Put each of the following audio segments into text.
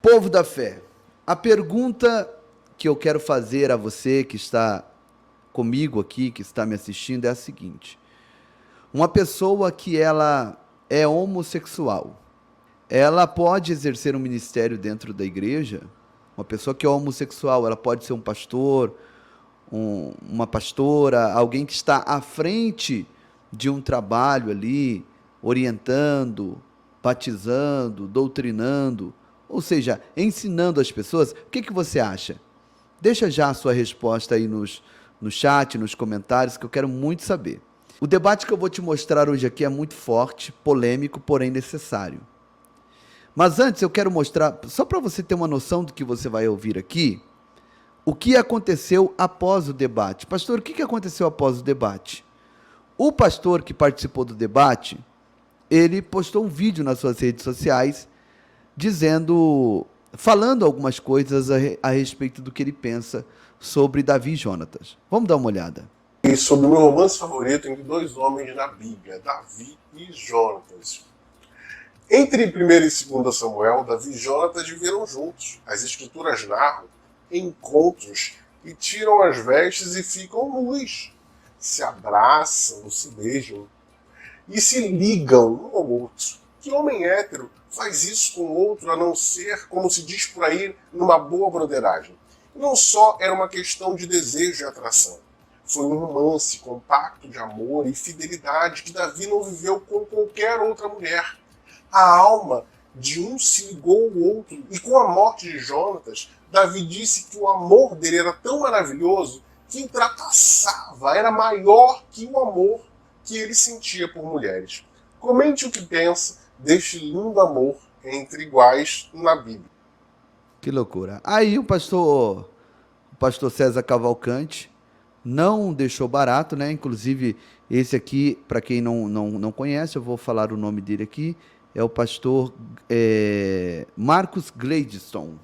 Povo da fé, a pergunta que eu quero fazer a você que está comigo aqui, que está me assistindo, é a seguinte: uma pessoa que ela é homossexual, ela pode exercer um ministério dentro da igreja? Uma pessoa que é homossexual, ela pode ser um pastor, uma pastora, alguém que está à frente de um trabalho ali, orientando, batizando, doutrinando, ou seja, ensinando as pessoas. O que você acha? Deixa já a sua resposta aí no chat, nos comentários, que eu quero muito saber. O debate que eu vou te mostrar hoje aqui é muito forte, polêmico, porém necessário. Mas antes eu quero mostrar, só para você ter uma noção do que você vai ouvir aqui, o que aconteceu após o debate. Pastor, o que aconteceu após o debate? O pastor que participou do debate, ele postou um vídeo nas suas redes sociais falando algumas coisas a respeito do que ele pensa sobre Davi e Jonatas. Vamos dar uma olhada. E sobre o meu romance favorito entre dois homens na Bíblia, Davi e Jonatas. Entre 1º e 2º Samuel, Davi e Jonatas viveram juntos. As escrituras narram encontros e tiram as vestes e ficam nus. Se abraçam, se beijam e se ligam um ao outro. Que homem hétero faz isso com o outro, a não ser, como se diz por aí, numa boa broderagem? Não só era uma questão de desejo e atração. Foi um romance compacto de amor e fidelidade que Davi não viveu com qualquer outra mulher. A alma de um se ligou ao outro, e com a morte de Jonatas, Davi disse que o amor dele era tão maravilhoso que ultrapassava, era maior que o amor que ele sentia por mulheres. Comente o que pensa deste lindo amor entre iguais na Bíblia. Que loucura. Aí o pastor César Cavalcante não deixou barato, né? Inclusive, esse aqui, para quem não conhece, eu vou falar o nome dele aqui, é o pastor Marcus Gladstone.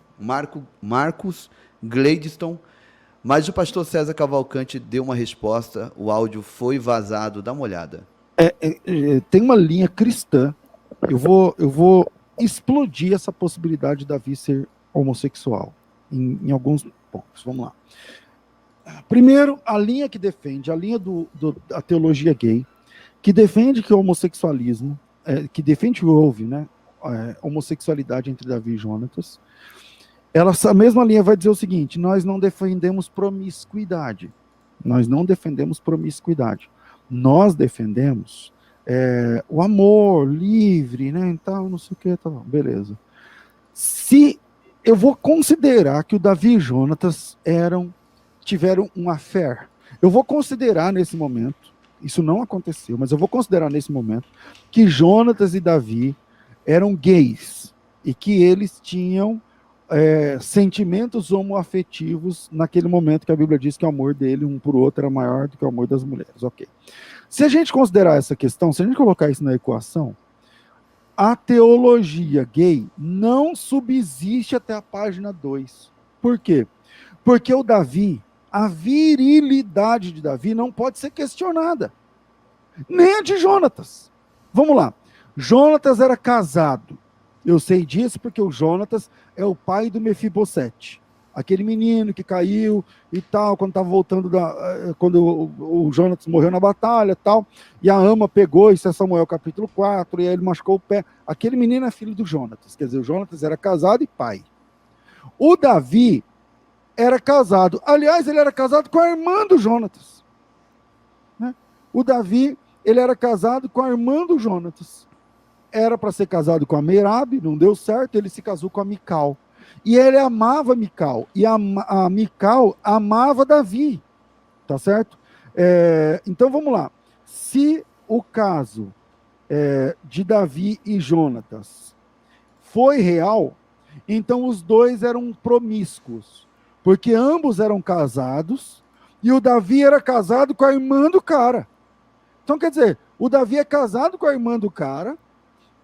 Marcus Gladstone. Mas o pastor César Cavalcante deu uma resposta, o áudio foi vazado, dá uma olhada. Tem uma linha cristã. Eu vou explodir essa possibilidade de Davi ser homossexual em alguns pontos. Vamos lá. Primeiro, a linha que defende, a linha da teologia gay, que defende que o homossexualismo, que defende que houve, né, homossexualidade entre Davi e Jonatas, essa mesma linha vai dizer o seguinte: nós não defendemos promiscuidade. Nós não defendemos promiscuidade. Nós defendemos o amor livre, né, tal, não sei o que, tal, beleza. Se eu vou considerar que o Davi e Jonatas tiveram um affair, eu vou considerar nesse momento, isso não aconteceu, mas eu vou considerar nesse momento que Jonatas e Davi eram gays e que eles tinham sentimentos homoafetivos naquele momento que a Bíblia diz que o amor dele um por outro era maior do que o amor das mulheres. Ok. Se a gente considerar essa questão, se a gente colocar isso na equação, a teologia gay não subsiste até a página 2. Por quê? Porque o Davi, a virilidade de Davi não pode ser questionada. Nem a de Jonatas. Vamos lá. Jonatas era casado. Eu sei disso porque o Jonatas é o pai do Mefibosete. Aquele menino que caiu e tal, quando estava voltando quando o Jonatas morreu na batalha e tal, e a ama pegou, isso é Samuel capítulo 4, e aí ele machucou o pé. Aquele menino é filho do Jonatas, quer dizer, o Jonatas era casado e pai. O Davi era casado, aliás, ele era casado com a irmã do Jonatas. Né? O Davi, ele era casado com a irmã do Jonatas. Era para ser casado com a Merabe, não deu certo, ele se casou com a Mical. E ele amava Mical, e a Mical amava Davi, tá certo? Então vamos lá. Se o caso de Davi e Jonatas foi real, então os dois eram promíscuos, porque ambos eram casados, e o Davi era casado com a irmã do cara. Então quer dizer, o Davi é casado com a irmã do cara,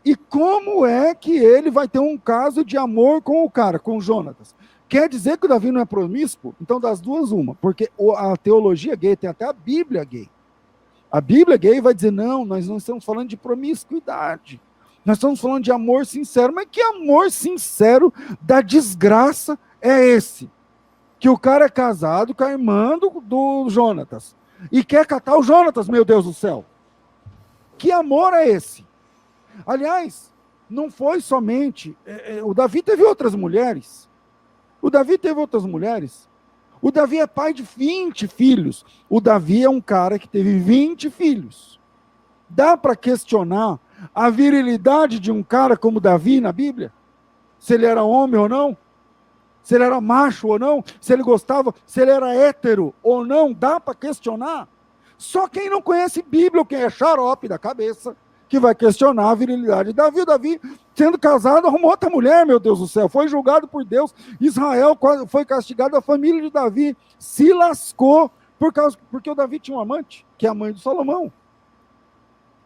e como é que ele vai ter um caso de amor com o cara, com o Jonatas? Quer dizer que o Davi não é promíscuo? Então, das duas, uma. Porque a teologia gay, tem até a Bíblia gay. A Bíblia gay vai dizer, não, nós não estamos falando de promiscuidade. Nós estamos falando de amor sincero, mas que amor sincero da desgraça é esse? Que o cara é casado com a irmã do Jonatas e quer catar o Jonatas, meu Deus do céu. Que amor é esse? Aliás, não foi somente... o Davi teve outras mulheres. O Davi é pai de 20 filhos. O Davi é um cara que teve 20 filhos. Dá para questionar a virilidade de um cara como Davi na Bíblia? Se ele era homem ou não? Se ele era macho ou não? Se ele gostava, se ele era hétero ou não? Dá para questionar? Só quem não conhece Bíblia, ou quem é xarope da cabeça, que vai questionar a virilidade de Davi. O Davi, sendo casado, arrumou outra mulher, meu Deus do céu. Foi julgado por Deus. Israel foi castigado. A família de Davi se lascou porque o Davi tinha um amante, que é a mãe de Salomão.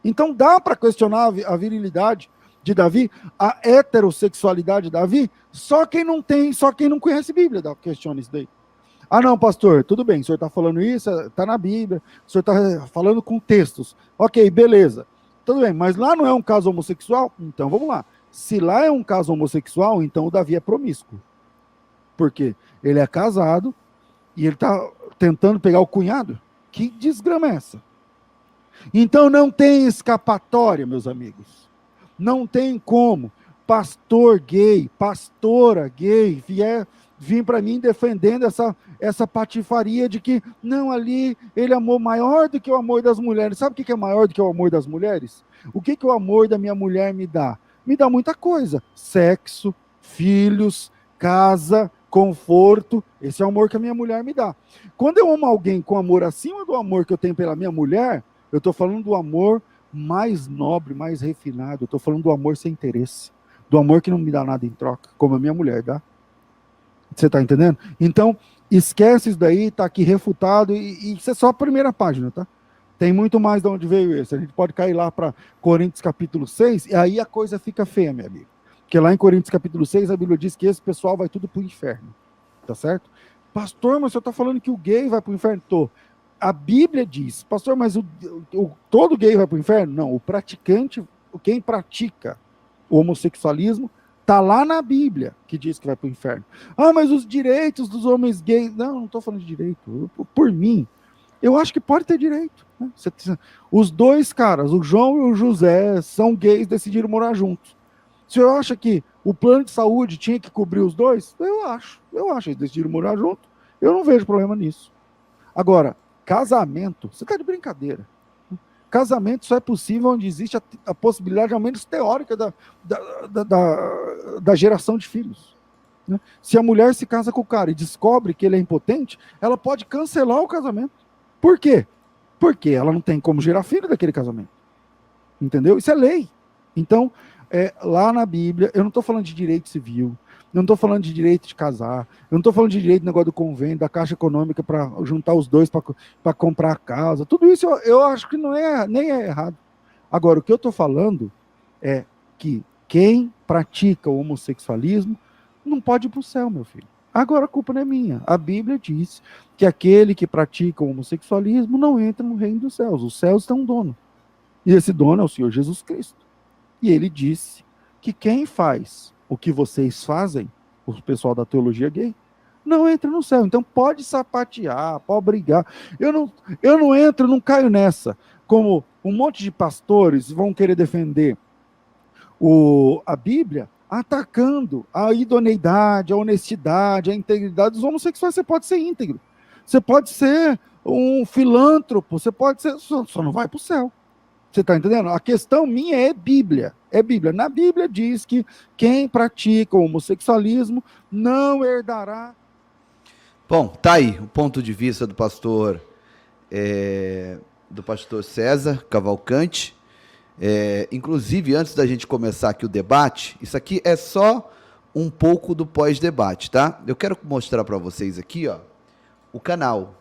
Então dá para questionar a virilidade de Davi, a heterossexualidade de Davi, só quem não conhece Bíblia questiona isso daí. Ah não, pastor, tudo bem, o senhor está falando isso, está na Bíblia, o senhor está falando com textos. Ok, beleza, tudo bem, mas lá não é um caso homossexual? Então vamos lá. Se lá é um caso homossexual, então o Davi é promíscuo. Porque ele é casado e ele está tentando pegar o cunhado? Que desgrama é essa? Então não tem escapatória, meus amigos. Não tem como pastor gay, pastora gay vir para mim defendendo essa patifaria de que não, ali ele amou maior do que o amor das mulheres. Sabe o que é maior do que o amor das mulheres? O que o amor da minha mulher me dá? Me dá muita coisa. Sexo, filhos, casa, conforto. Esse é o amor que a minha mulher me dá. Quando eu amo alguém com amor acima do amor que eu tenho pela minha mulher, eu estou falando do amor mais nobre, mais refinado. Eu estou falando do amor sem interesse. Do amor que não me dá nada em troca, como a minha mulher dá. Você está entendendo? Então, esquece isso daí, está aqui refutado, e isso é só a primeira página, tá? Tem muito mais de onde veio esse. A gente pode cair lá para Coríntios capítulo 6, e aí a coisa fica feia, minha amiga. Porque lá em Coríntios capítulo 6, a Bíblia diz que esse pessoal vai tudo para o inferno. Tá certo? Pastor, mas o senhor está falando que o gay vai para o inferno? Tô. A Bíblia diz, pastor, mas todo gay vai para o inferno? Não, o praticante, quem pratica o homossexualismo, está lá na Bíblia que diz que vai para o inferno. Ah, mas os direitos dos homens gays... Não estou falando de direito. Por mim, eu acho que pode ter direito. Né? Os dois caras, o João e o José, são gays, decidiram morar juntos. Se eu acho que o plano de saúde tinha que cobrir os dois, eu acho. Eles decidiram morar juntos. Eu não vejo problema nisso. Agora, casamento, você está de brincadeira. Casamento só é possível onde existe a possibilidade, ao menos teórica, da geração de filhos. Né? Se a mulher se casa com o cara e descobre que ele é impotente, ela pode cancelar o casamento. Por quê? Porque ela não tem como gerar filho daquele casamento. Entendeu? Isso é lei. Então, lá na Bíblia, eu não estou falando de direito civil, eu não estou falando de direito de casar, eu não estou falando de direito do negócio do convênio, da Caixa Econômica para juntar os dois para comprar a casa. Tudo isso eu acho que nem é errado. Agora, o que eu estou falando é que quem pratica o homossexualismo não pode ir para o céu, meu filho. Agora a culpa não é minha. A Bíblia diz que aquele que pratica o homossexualismo não entra no reino dos céus. Os céus têm um dono. E esse dono é o Senhor Jesus Cristo. E ele disse que quem faz o que vocês fazem, o pessoal da teologia gay, não entra no céu. Então pode sapatear, pode brigar. Eu não entro, não caio nessa. Como um monte de pastores vão querer defender a Bíblia, atacando a idoneidade, a honestidade, a integridade dos homossexuais. Você pode ser íntegro. Você pode ser um filântropo. Você pode ser... Só não vai para o céu. Você está entendendo? A questão minha é Bíblia. É Bíblia. Na Bíblia diz que quem pratica o homossexualismo não herdará. Bom, tá aí o ponto de vista do pastor César Cavalcante. Inclusive, antes da gente começar aqui o debate, isso aqui é só um pouco do pós-debate, tá? Eu quero mostrar para vocês aqui, ó, o canal.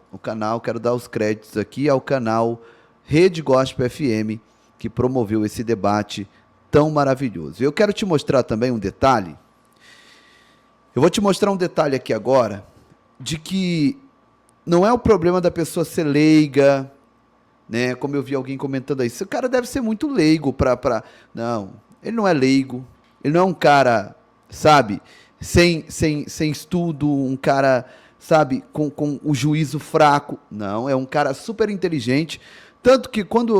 Quero dar os créditos aqui ao canal Rede Gospel FM, que promoveu esse debate tão maravilhoso. Eu quero te mostrar também um detalhe. Eu vou te mostrar um detalhe aqui agora, de que não é o problema da pessoa ser leiga, né? Como eu vi alguém comentando aí, esse cara deve ser muito leigo para... Não, ele não é leigo, ele não é um cara, sabe, sem estudo, um cara, sabe, com o juízo fraco. Não, é um cara super inteligente. Tanto que quando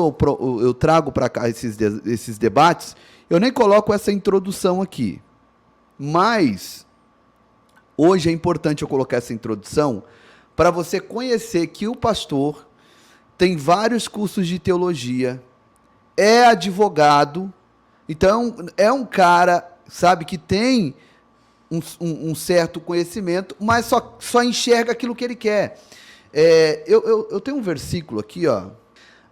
eu trago para cá esses debates, eu nem coloco essa introdução aqui. Mas hoje é importante eu colocar essa introdução para você conhecer que o pastor tem vários cursos de teologia, é advogado, então é um cara, sabe, que tem um certo conhecimento, mas só enxerga aquilo que ele quer. Eu tenho um versículo aqui, ó.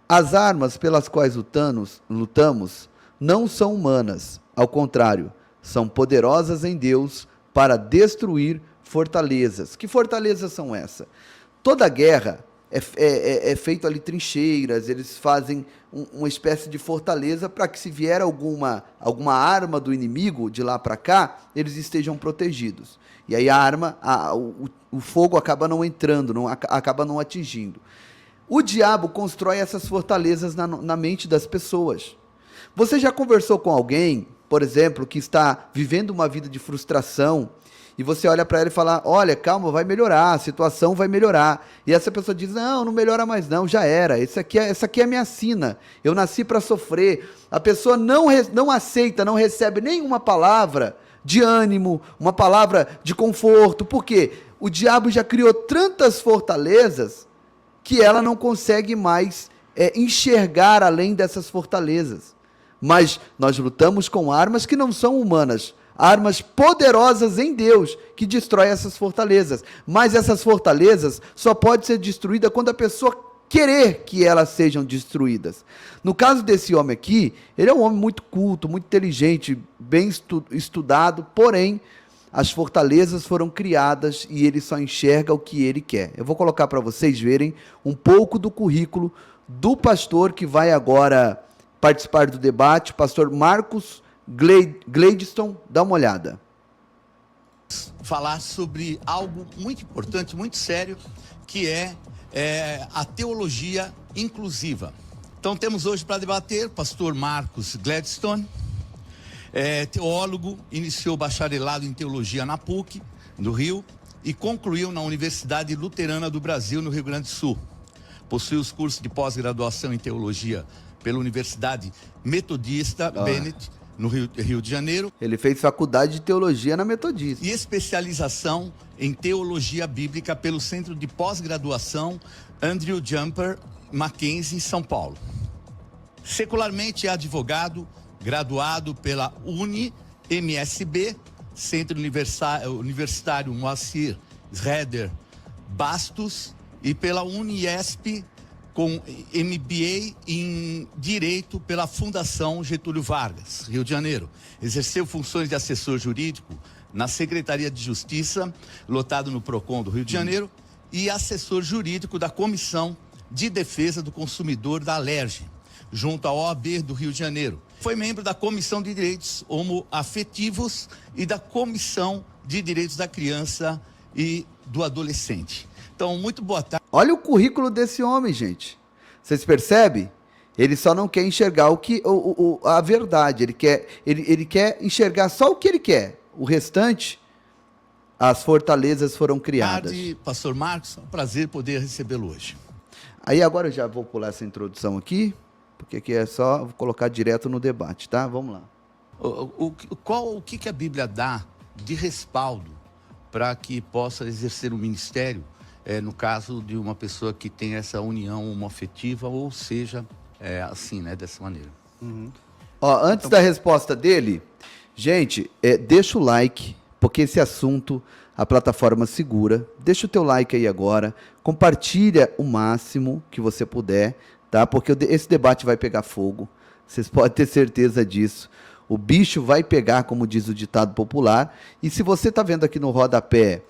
As armas pelas quais lutamos não são humanas, ao contrário, são poderosas em Deus para destruir fortalezas. Que fortalezas são essas? Toda guerra é feito ali trincheiras, eles fazem uma espécie de fortaleza para que, se vier alguma arma do inimigo de lá para cá, eles estejam protegidos. E aí a arma, o fogo acaba não entrando, acaba não atingindo. O diabo constrói essas fortalezas na mente das pessoas. Você já conversou com alguém, por exemplo, que está vivendo uma vida de frustração, e você olha para ela e fala, olha, calma, vai melhorar, a situação vai melhorar. E essa pessoa diz, não melhora mais não, já era, essa aqui é a minha sina, eu nasci para sofrer. A pessoa não aceita, não recebe nenhuma palavra de ânimo, uma palavra de conforto. Por quê? O diabo já criou tantas fortalezas que ela não consegue mais enxergar além dessas fortalezas. Mas nós lutamos com armas que não são humanas, armas poderosas em Deus, que destrói essas fortalezas. Mas essas fortalezas só podem ser destruídas quando a pessoa querer que elas sejam destruídas. No caso desse homem aqui, ele é um homem muito culto, muito inteligente, bem estudado, porém, as fortalezas foram criadas e ele só enxerga o que ele quer. Eu vou colocar para vocês verem um pouco do currículo do pastor que vai agora participar do debate, pastor Marcos Gladstone. Dá uma olhada. Falar sobre algo muito importante, muito sério, que é a teologia inclusiva. Então temos hoje para debater o pastor Marcos Gladstone, teólogo, iniciou bacharelado em teologia na PUC, no Rio, e concluiu na Universidade Luterana do Brasil, no Rio Grande do Sul. Possui os cursos de pós-graduação em teologia pela Universidade Metodista Bennett, no Rio de Janeiro. Ele fez faculdade de teologia na Metodista. E especialização em teologia bíblica pelo Centro de Pós-Graduação Andrew Jumper Mackenzie, em São Paulo. Secularmente é advogado, graduado pela UniMSB, Centro Universitário Moacir Schroeder Bastos, e pela Uniesp, com MBA em Direito pela Fundação Getúlio Vargas, Rio de Janeiro. Exerceu funções de assessor jurídico na Secretaria de Justiça, lotado no PROCON do Rio de Janeiro, e assessor jurídico da Comissão de Defesa do Consumidor da Alerj, junto à OAB do Rio de Janeiro. Foi membro da Comissão de Direitos Homoafetivos e da Comissão de Direitos da Criança e do Adolescente. Então, muito boa tarde. Olha o currículo desse homem, gente. Vocês percebem? Ele só não quer enxergar a verdade. Ele quer enxergar só o que ele quer. O restante, as fortalezas foram criadas. Boa tarde, pastor Marcos. É um prazer poder recebê-lo hoje. Aí agora eu já vou pular essa introdução aqui, porque aqui é só colocar direto no debate, tá? Vamos lá. O que a Bíblia dá de respaldo para que possa exercer o ministério, no caso de uma pessoa que tem essa união homoafetiva, ou seja, assim, né, dessa maneira? Ó, antes da resposta dele, gente, deixa o like, porque esse assunto a plataforma segura. Deixa o teu like aí agora, compartilha o máximo que você puder, tá? Porque esse debate vai pegar fogo, vocês podem ter certeza disso. O bicho vai pegar, como diz o ditado popular. E se você está vendo aqui no rodapé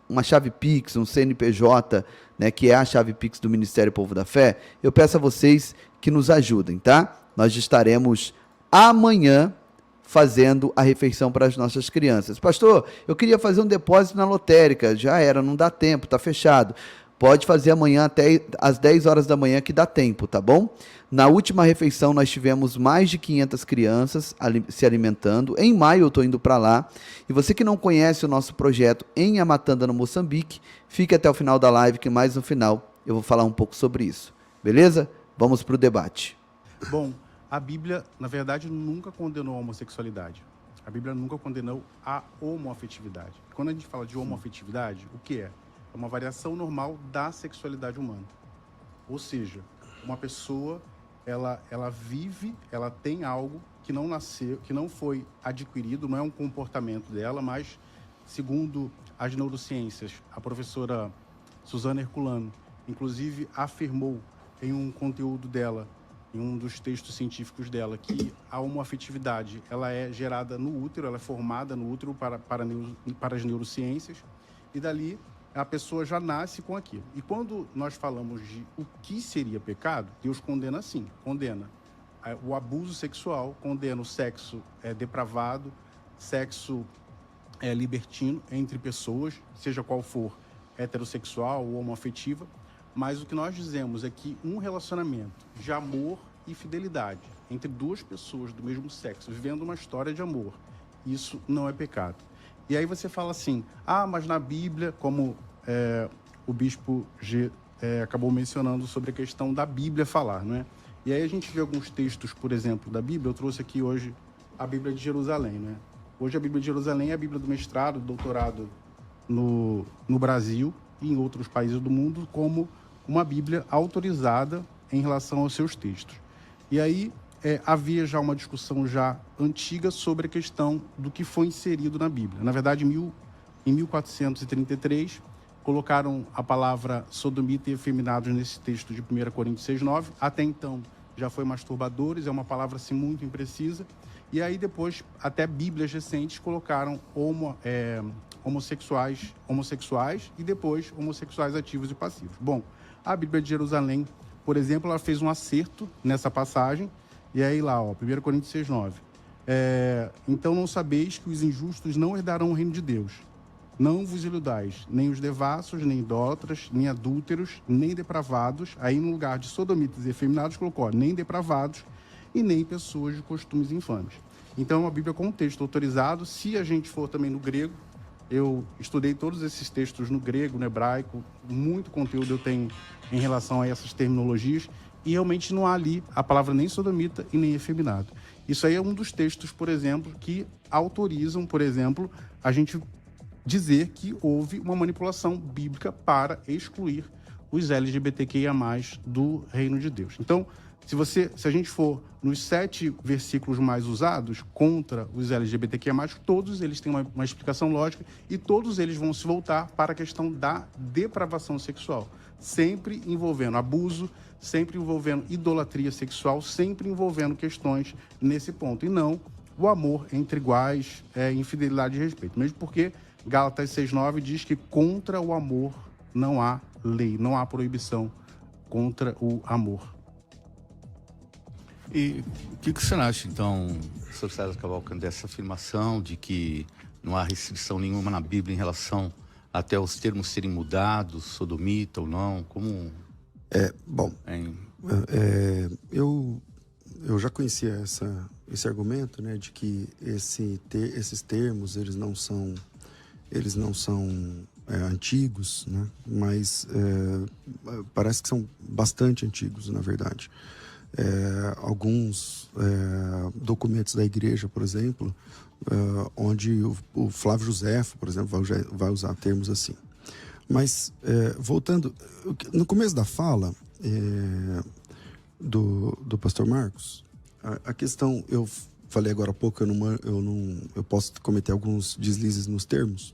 uma chave Pix, um CNPJ, né, que é a chave Pix do Ministério Povo da Fé, eu peço a vocês que nos ajudem, tá? Nós estaremos amanhã fazendo a refeição para as nossas crianças. Pastor, eu queria fazer um depósito na lotérica, já era, não dá tempo, está fechado. Pode fazer amanhã até às 10 horas da manhã que dá tempo, tá bom? Na última refeição nós tivemos mais de 500 crianças se alimentando. Em maio eu estou indo para lá. E você que não conhece o nosso projeto em Amatanda, no Moçambique, fique até o final da live que mais no final eu vou falar um pouco sobre isso. Beleza? Vamos para o debate. Bom, a Bíblia, na verdade, nunca condenou a homossexualidade. A Bíblia nunca condenou a homoafetividade. Quando a gente fala de homoafetividade, o que é? É uma variação normal da sexualidade humana. Ou seja, uma pessoa, ela vive, ela tem algo que não nasceu, que não foi adquirido, não é um comportamento dela, mas, segundo as neurociências, a professora Suzana Herculano, inclusive, afirmou em um conteúdo dela, em um dos textos científicos dela, que a homoafetividade ela é gerada no útero, ela é formada no útero para as neurociências, e dali a pessoa já nasce com aquilo. E quando nós falamos de o que seria pecado, Deus condena sim, condena o abuso sexual, condena o sexo depravado, sexo libertino entre pessoas, seja qual for, heterossexual ou homoafetiva. Mas o que nós dizemos é que um relacionamento de amor e fidelidade entre duas pessoas do mesmo sexo, vivendo uma história de amor, isso não é pecado. E aí você fala assim, mas na Bíblia, como o bispo G acabou mencionando sobre a questão da Bíblia falar, não é? E aí a gente vê alguns textos, por exemplo, da Bíblia. Eu trouxe aqui hoje a Bíblia de Jerusalém, né? Hoje a Bíblia de Jerusalém é a Bíblia do mestrado, do doutorado no Brasil e em outros países do mundo, como uma Bíblia autorizada em relação aos seus textos. E aí havia já uma discussão já antiga sobre a questão do que foi inserido na Bíblia. Na verdade, em 1433, colocaram a palavra sodomita e efeminados nesse texto de 1 Coríntios 6,9. Até então, já foi masturbadores, é uma palavra assim, muito imprecisa. E aí depois, até Bíblias recentes colocaram homossexuais e depois homossexuais ativos e passivos. Bom, a Bíblia de Jerusalém, por exemplo, ela fez um acerto nessa passagem, e aí lá, 1 Coríntios 6,9. Então não sabeis que os injustos não herdarão o reino de Deus. Não vos iludais, nem os devassos, nem idólatras, nem adúlteros, nem depravados. Aí no lugar de sodomitas e efeminados colocou, nem depravados e nem pessoas de costumes infames. Então, a Bíblia com um texto autorizado. Se a gente for também no grego, eu estudei todos esses textos no grego, no hebraico, muito conteúdo eu tenho em relação a essas terminologias, e realmente não há ali a palavra nem sodomita e nem efeminado. Isso aí é um dos textos, por exemplo, que autorizam, por exemplo, a gente dizer que houve uma manipulação bíblica para excluir os LGBTQIA+, do reino de Deus. Então, se a gente for nos 7 versículos mais usados contra os LGBTQIA+, todos eles têm uma explicação lógica e todos eles vão se voltar para a questão da depravação sexual, sempre envolvendo abuso, sempre envolvendo idolatria sexual, sempre envolvendo questões nesse ponto, e não o amor entre iguais, infidelidade e respeito. Mesmo porque Gálatas 6,9 diz que contra o amor não há lei, não há proibição contra o amor. E o que você acha, então, professor César Cavalcante, dessa afirmação de que não há restrição nenhuma na Bíblia em relação até os termos serem mudados, sodomita ou não? Como... Eu já conhecia esse argumento, né, de que esses termos eles não são antigos, né, mas parece que são bastante antigos, na verdade. Alguns documentos da igreja, por exemplo, onde o Flávio Joséfo, por exemplo, vai usar termos assim. Mas, voltando, no começo da fala do pastor Marcos, a questão, eu falei agora há pouco, eu posso cometer alguns deslizes nos termos,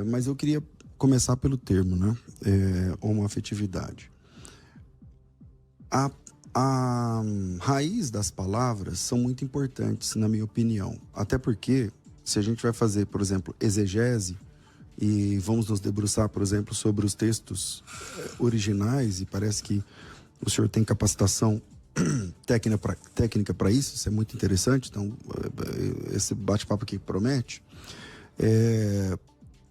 mas eu queria começar pelo termo, né? Homoafetividade. A raiz das palavras são muito importantes, na minha opinião. Até porque, se a gente vai fazer, por exemplo, exegese, e vamos nos debruçar, por exemplo, sobre os textos originais, e parece que o senhor tem capacitação técnica para isso é muito interessante, então esse bate-papo aqui promete.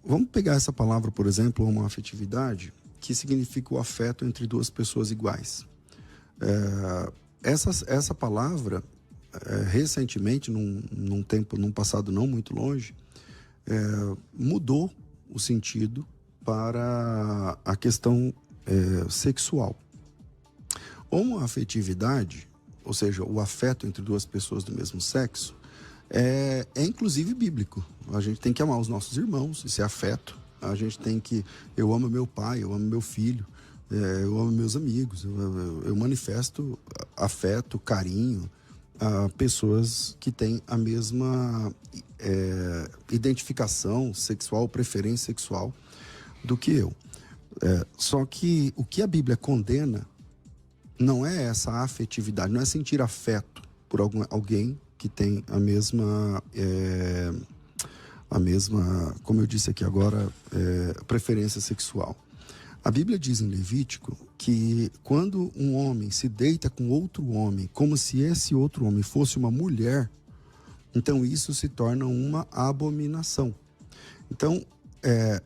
Vamos pegar essa palavra, por exemplo, homoafetividade, que significa o afeto entre duas pessoas iguais. Essa palavra, recentemente, num passado não muito longe, mudou o sentido para a questão sexual. Homoafetividade, ou seja, o afeto entre duas pessoas do mesmo sexo, é inclusive bíblico. A gente tem que amar os nossos irmãos, isso é afeto. A gente tem que... Eu amo meu pai, eu amo meu filho, eu amo meus amigos. Eu manifesto afeto, carinho a pessoas que têm a mesma identificação sexual, preferência sexual do que eu. Só que o que a Bíblia condena não é essa afetividade, não é sentir afeto por alguém que tem a mesma, como eu disse aqui agora, preferência sexual. A Bíblia diz em Levítico que quando um homem se deita com outro homem, como se esse outro homem fosse uma mulher, então isso se torna uma abominação. Então,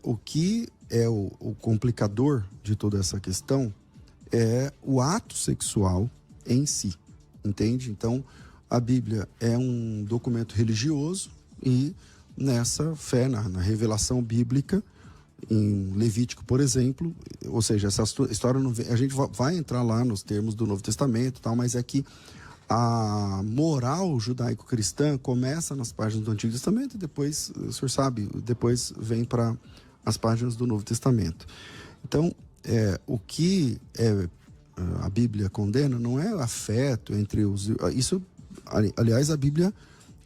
o que é o complicador de toda essa questão é o ato sexual em si, entende? Então, a Bíblia é um documento religioso e nessa fé, na revelação bíblica, em Levítico, por exemplo, ou seja, essa história não vem, a gente vai entrar lá nos termos do Novo Testamento e tal, mas é que a moral judaico-cristã começa nas páginas do Antigo Testamento e depois, o senhor sabe, depois vem para as páginas do Novo Testamento. Então, o que a Bíblia condena não é afeto entre os... Isso, aliás, a Bíblia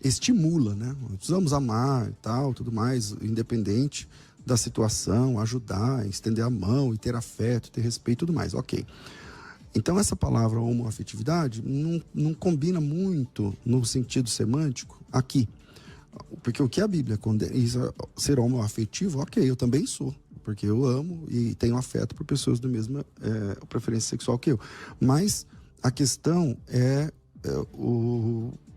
estimula, né? Precisamos amar e tal, tudo mais, independente da situação, ajudar, estender a mão e ter afeto, ter respeito e tudo mais, ok. Então essa palavra homoafetividade não combina muito no sentido semântico aqui, porque o que a Bíblia condena, ser homoafetivo, ok, eu também sou, porque eu amo e tenho afeto por pessoas da mesma preferência sexual que eu, mas a questão é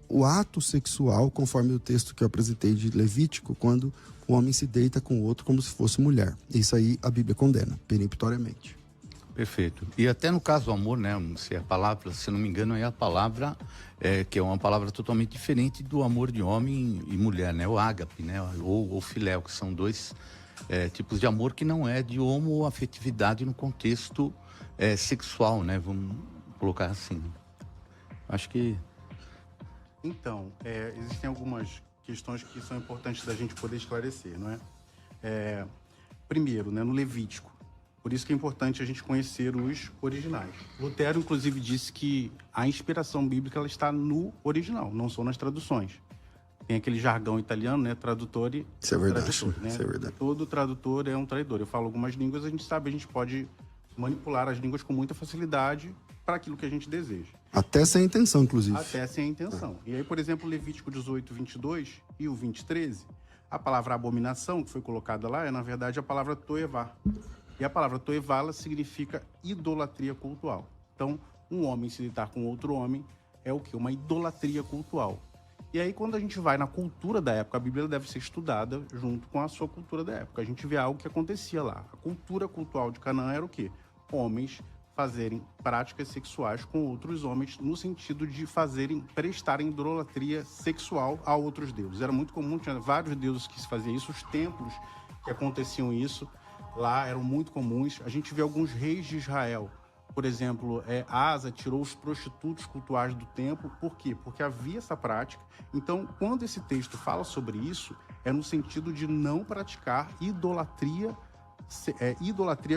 o ato sexual, conforme o texto que eu apresentei de Levítico, quando o homem se deita com o outro como se fosse mulher. Isso aí a Bíblia condena, peremptoriamente. Perfeito. E até no caso do amor, né, se a palavra, se não me engano, é a palavra, que é uma palavra totalmente diferente do amor de homem e mulher, né, o ágape, né, ou filéu, que são dois tipos de amor que não é de homoafetividade no contexto sexual, né, vamos colocar assim. Acho que... Então, existem algumas questões que são importantes da gente poder esclarecer, não é? Primeiro, né, no Levítico. Por isso que é importante a gente conhecer os originais. Lutero, inclusive, disse que a inspiração bíblica ela está no original, não só nas traduções. Tem aquele jargão italiano, né? Tradutore. Isso é verdade. Tradutor, né? Isso é verdade. Todo tradutor é um traidor. Eu falo algumas línguas, a gente sabe, a gente pode manipular as línguas com muita facilidade para aquilo que a gente deseja. Até sem intenção, inclusive. Até sem intenção. E aí, por exemplo, Levítico 18, 22 e o 20, 13, a palavra abominação que foi colocada lá é, na verdade, a palavra toevá. E a palavra toevá, ela significa idolatria cultual. Então, um homem se deitar com outro homem é o quê? Uma idolatria cultual. E aí, quando a gente vai na cultura da época, a Bíblia deve ser estudada junto com a sua cultura da época. A gente vê algo que acontecia lá. A cultura cultural de Canaã era o quê? Homens fazerem práticas sexuais com outros homens no sentido de prestarem idolatria sexual a outros deuses. Era muito comum, tinha vários deuses que se faziam isso, os templos que aconteciam isso lá eram muito comuns. A gente vê alguns reis de Israel, por exemplo, Asa tirou os prostitutos cultuais do templo. Por quê? Porque havia essa prática. Então, quando esse texto fala sobre isso, é no sentido de não praticar idolatria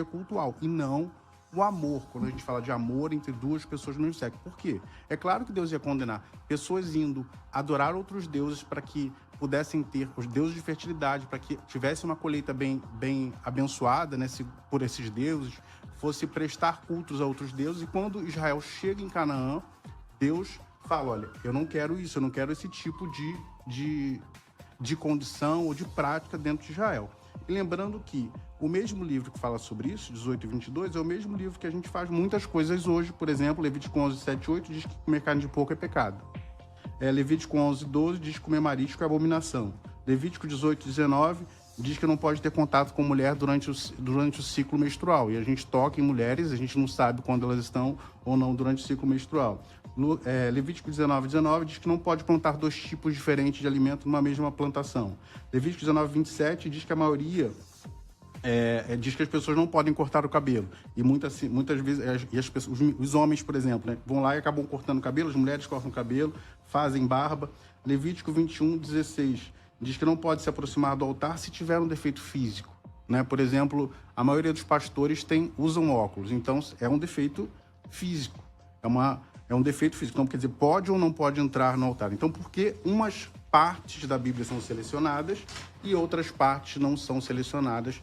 cultual e não o amor, quando a gente fala de amor entre duas pessoas do mesmo sexo. Por quê? É claro que Deus ia condenar pessoas indo adorar outros deuses para que pudessem ter os deuses de fertilidade, para que tivesse uma colheita bem abençoada, né, por esses deuses, fosse prestar cultos a outros deuses. E quando Israel chega em Canaã, Deus fala, olha, eu não quero isso, eu não quero esse tipo de condição ou de prática dentro de Israel. E lembrando que o mesmo livro que fala sobre isso, 18 e 22, é o mesmo livro que a gente faz muitas coisas hoje. Por exemplo, Levítico 11, 7 e 8 diz que comer carne de porco é pecado. Levítico 11, 12 diz que comer marisco é abominação. Levítico 18, 19 diz que não pode ter contato com mulher durante o ciclo menstrual. E a gente toca em mulheres, a gente não sabe quando elas estão ou não durante o ciclo menstrual. Levítico 19:19 diz que não pode plantar 2 tipos diferentes de alimento numa mesma plantação. Levítico 19:27 diz que a maioria diz que as pessoas não podem cortar o cabelo. E muitas vezes os homens, por exemplo, né, vão lá e acabam cortando o cabelo, as mulheres cortam o cabelo, fazem barba. Levítico 21:16 diz que não pode se aproximar do altar se tiver um defeito físico, né? Por exemplo, a maioria dos pastores usam óculos, então é um defeito físico, é um defeito físico. Então, quer dizer, pode ou não pode entrar no altar. Então, por que umas partes da Bíblia são selecionadas e outras partes não são selecionadas,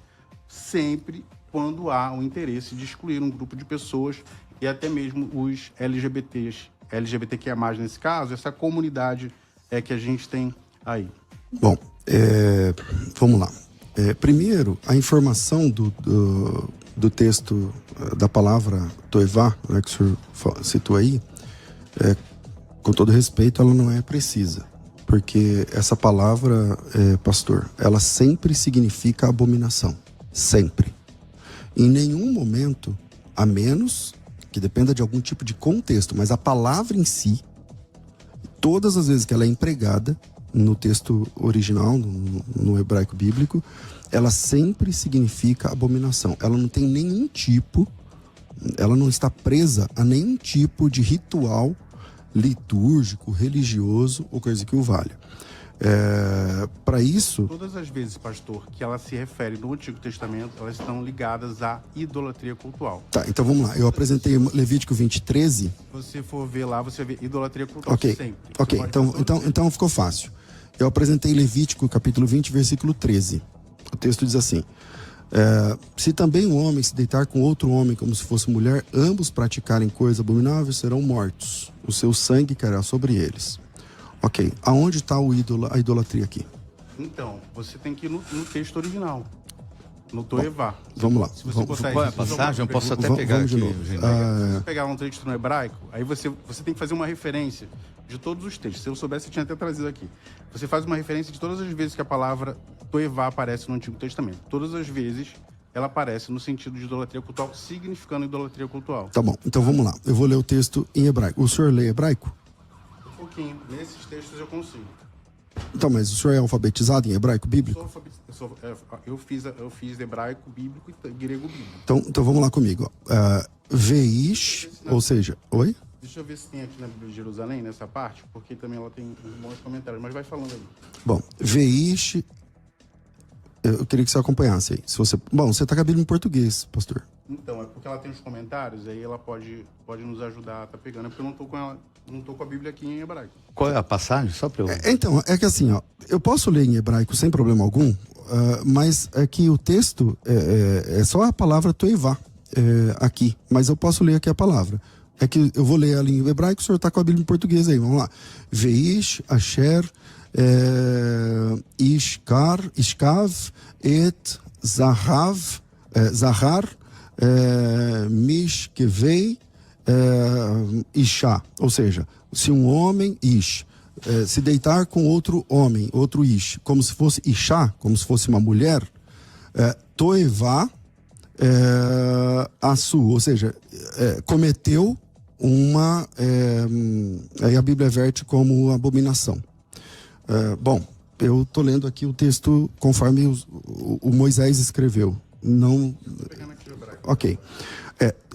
sempre quando há o interesse de excluir um grupo de pessoas e até mesmo os LGBTQIA+, nesse caso, essa comunidade que a gente tem aí. Bom, vamos lá. Primeiro, a informação do texto da palavra toevá, né, que o senhor citou aí, com todo respeito, ela não é precisa. Porque essa palavra, pastor, ela sempre significa abominação. Sempre. Em nenhum momento, a menos que dependa de algum tipo de contexto, mas a palavra em si, todas as vezes que ela é empregada no texto original, no hebraico bíblico, ela sempre significa abominação. Ela não tem nenhum tipo, ela não está presa a nenhum tipo de ritual litúrgico, religioso ou coisa que o valha. Para isso... Todas as vezes, pastor, que ela se refere no Antigo Testamento, elas estão ligadas à idolatria cultual. Tá, então vamos lá. Eu apresentei Levítico 20:13. Se você for ver lá, você vê idolatria cultual sempre. Ok, então ficou fácil. Eu apresentei Levítico capítulo 20, versículo 13. O texto diz assim: se também um homem se deitar com outro homem como se fosse mulher, ambos praticarem coisa abominável, serão mortos. O seu sangue cairá sobre eles. Ok, aonde está a idolatria aqui? Então, você tem que ir no texto original. No Toevá. Vamos lá. Se você botar Qual é a passagem? Eu posso até pegar vamos aqui. de novo. Se você pegar um texto no hebraico, aí você tem que fazer uma referência de todos os textos. Se eu soubesse, eu tinha até trazido aqui. Você faz uma referência de todas as vezes que a palavra Toevá aparece no Antigo Testamento. Todas as vezes ela aparece no sentido de idolatria cultual, significando idolatria cultual. Tá bom, então vamos lá. Eu vou ler o texto em hebraico. O senhor lê hebraico? Um pouquinho. Nesses textos eu consigo. Então, mas o senhor é alfabetizado em hebraico bíblico? Eu fiz hebraico bíblico e grego bíblico. Então vamos lá comigo. Veish, ou seja... Oi? Deixa eu ver se tem aqui na Bíblia de Jerusalém, nessa parte, porque também ela tem uns bons comentários, mas vai falando aí. Bom, Veish... Eu queria que você acompanhasse aí. Bom, você está com a Bíblia em português, pastor. Então, é porque ela tem os comentários, aí ela pode nos ajudar a tá pegando. É porque eu não tô com a Bíblia aqui em hebraico. Qual é a passagem? Só para eu... Então, é que assim, ó, eu posso ler em hebraico sem problema algum, mas é que o texto é só a palavra toevá aqui, mas eu posso ler aqui a palavra. É que eu vou ler ela em hebraico, o senhor está com a Bíblia em português aí, vamos lá. Veish, Asher, Ishkav, Et, Zahar, Mishkevei, Isha. Ou seja, se um homem, se deitar com outro homem, outro Ish, como se fosse Isha, como se fosse uma mulher, Toevá, Assu, ou seja, cometeu uma... aí a Bíblia verte como abominação. Bom, eu estou lendo aqui o texto conforme o Moisés escreveu. Não... Ok.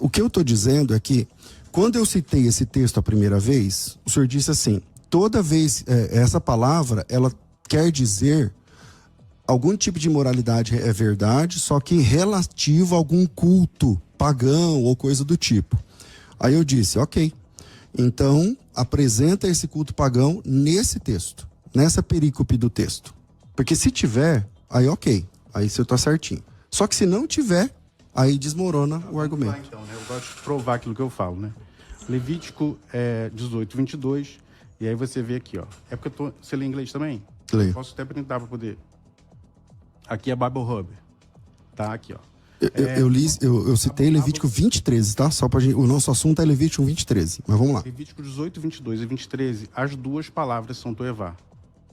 O que eu estou dizendo é que, quando eu citei esse texto a primeira vez, o senhor disse assim, toda vez, essa palavra, ela quer dizer algum tipo de imoralidade é verdade, só que relativo a algum culto pagão ou coisa do tipo. Aí eu disse, ok, então apresenta esse culto pagão nesse texto, nessa perícope do texto. Porque se tiver, aí ok, aí você está certinho. Só que se não tiver, aí desmorona o argumento. Então, né? Eu gosto de provar aquilo que eu falo, né? Levítico 18, 22, e aí você vê aqui, ó. É porque você lê inglês também? Leio. Posso até printar para poder... Aqui é Bible Hub, tá? Aqui, ó. Eu citei Levítico 20:13, tá? Só pra gente, o nosso assunto é Levítico 20:13, mas vamos lá. Levítico 18, 22 e 20:13, as duas palavras são toevá.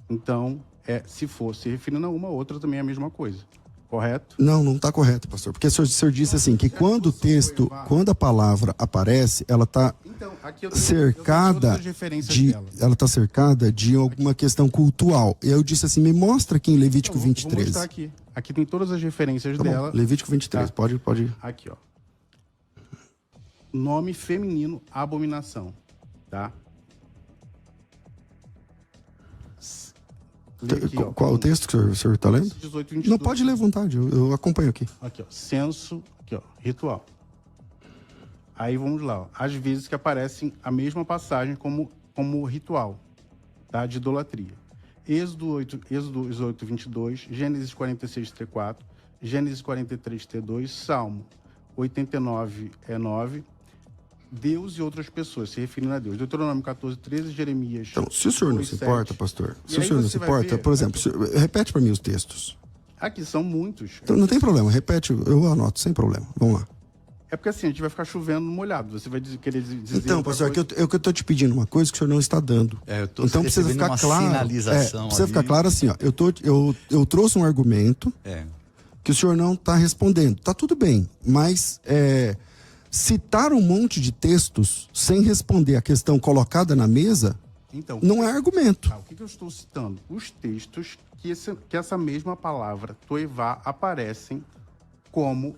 Então, se for se referindo a uma, outra também é a mesma coisa. Correto? Não está correto, pastor. Porque o senhor disse assim, que quando o texto, quando a palavra aparece, ela está Então, aqui eu cercada todas as referências de, dela. ela está cercada de alguma questão cultural. E eu disse assim, me mostra aqui em Levítico Vou 23. mostrar aqui. Aqui tem todas as referências Tá bom, dela. Levítico 23, Tá. pode. Aqui, ó. Nome feminino, abominação. Tá? Lê aqui, ó. Qual o texto que o senhor está lendo? 18, 22. Não, pode ler à vontade, eu acompanho aqui. Aqui, ó. Censo, aqui, ó. Ritual. Aí vamos lá, ó. Às vezes que aparecem a mesma passagem como ritual, tá? De idolatria. Êxodo 18, 22, Gênesis 46, 34, Gênesis 43, T2, Salmo 89, 9, Deus e outras pessoas, se referindo a Deus. Deuteronômio 14, 13, Jeremias. Então, se o senhor não 2, se 7. importa, pastor, E se o aí senhor não você se vai importa, ver- por exemplo, repete para mim os textos. Aqui são muitos. Então, não tem problema, repete, eu anoto, sem problema. Vamos lá. É porque assim, a gente vai ficar chovendo no molhado. Você vai querer dizer. Então, outra pastor, coisa. eu estou te pedindo uma coisa que o senhor não está dando. Eu tô Então precisa recebendo ficar uma claro. sinalização Precisa ali. ficar claro assim, ó. Eu trouxe um argumento É. que o senhor não está respondendo. Tá tudo bem, mas citar um monte de textos sem responder a questão colocada na mesa Então, não é argumento. o que eu estou citando? Os textos que essa mesma palavra, toevá, aparecem como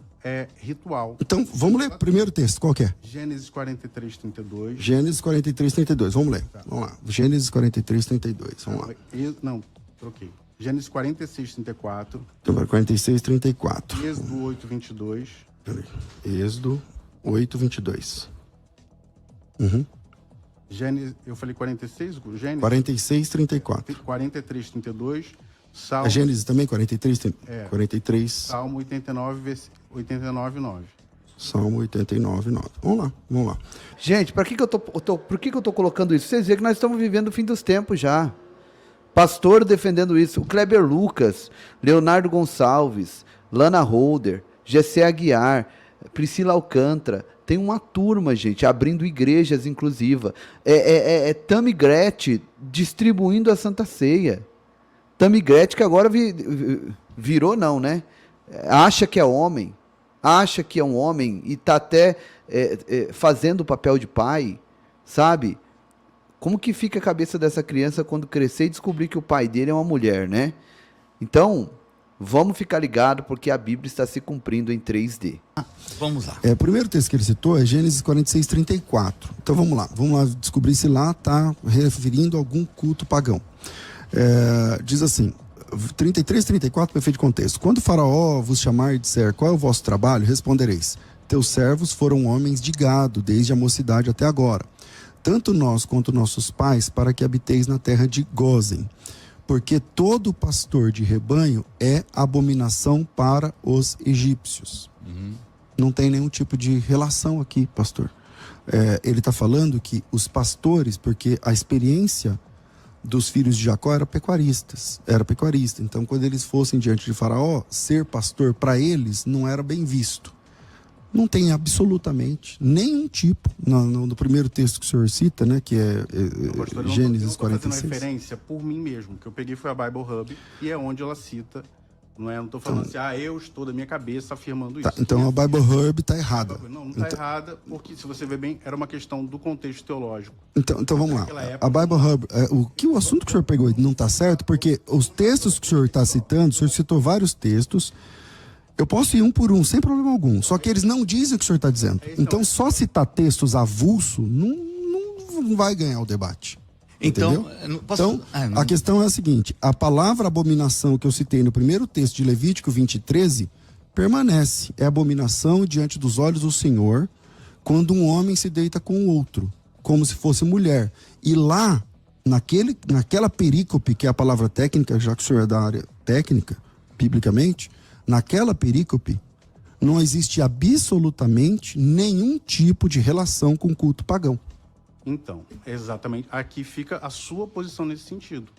ritual. Então, vamos ler o primeiro texto, qual que é? Gênesis 43, 32. Gênesis 43, 32. Vamos ler. Vamos lá. Gênesis 43, 32. Vamos lá. Não, troquei. Gênesis 46, 34. Então, 46, 34. Êxodo 8, 22. Peraí. Êxodo 8, 22. Uhum. Gênesis, eu falei 46? Gênesis 46, 34. 43, 32. A Salmo, Gênesis também, 43, 43. Salmo 89, 9. Salmo 89, 9. Vamos lá. Gente, por que eu tô colocando isso? Vocês veem que nós estamos vivendo o fim dos tempos já. Pastor defendendo isso. O Kleber Lucas, Leonardo Gonçalves, Lana Holder, Gessé Aguiar, Priscila Alcântara. Tem uma turma, gente, abrindo igrejas inclusivas. Tammy Gretchen distribuindo a Santa Ceia. Tammy Gretchen que agora virou não, né? Acha que é homem. Acha que é um homem e está até fazendo o papel de pai, sabe? Como que fica a cabeça dessa criança quando crescer e descobrir que o pai dele é uma mulher, né? Então, vamos ficar ligado porque a Bíblia está se cumprindo em 3D. Vamos lá. O primeiro texto que ele citou é Gênesis 46, 34. Então vamos lá descobrir se lá está referindo a algum culto pagão. Diz assim, 33, 34, perfeito contexto. Quando o faraó vos chamar e disser qual é o vosso trabalho, respondereis: teus servos foram homens de gado, desde a mocidade até agora. Tanto nós quanto nossos pais, para que habiteis na terra de Gósen. Porque todo pastor de rebanho é abominação para os egípcios. Não tem nenhum tipo de relação aqui, pastor. Ele está falando que os pastores, porque a experiência dos filhos de Jacó era pecuarista. Então, quando eles fossem diante de Faraó, ser pastor para eles não era bem visto. Não tem absolutamente nenhum tipo, no primeiro texto que o senhor cita, né, que é Pastor, Gênesis eu tô fazendo 46. referência por mim mesmo, que eu peguei foi a Bible Hub, e é onde ela cita, não estou falando eu estou da minha cabeça afirmando isso. Então a Bible Hub está errada. Não está errada, porque se você ver bem, era uma questão do contexto teológico. Então vamos lá. Naquela época- A Bible Hub, o assunto que o senhor pegou aí não está certo, porque os textos que o senhor está citando, o senhor citou vários textos. Eu posso ir um por um, sem problema algum. Só que eles não dizem o que o senhor está dizendo. Então, só citar textos avulso não vai ganhar o debate. Então, Entendeu? posso... Então, a questão é a seguinte: a palavra abominação que eu citei no primeiro texto de Levítico 20, 13, permanece. É abominação diante dos olhos do Senhor quando um homem se deita com o outro, como se fosse mulher. E lá, naquela perícope, que é a palavra técnica, já que o senhor é da área técnica, biblicamente, naquela perícope, não existe absolutamente nenhum tipo de relação com o culto pagão. Então, exatamente, aqui fica a sua posição nesse sentido.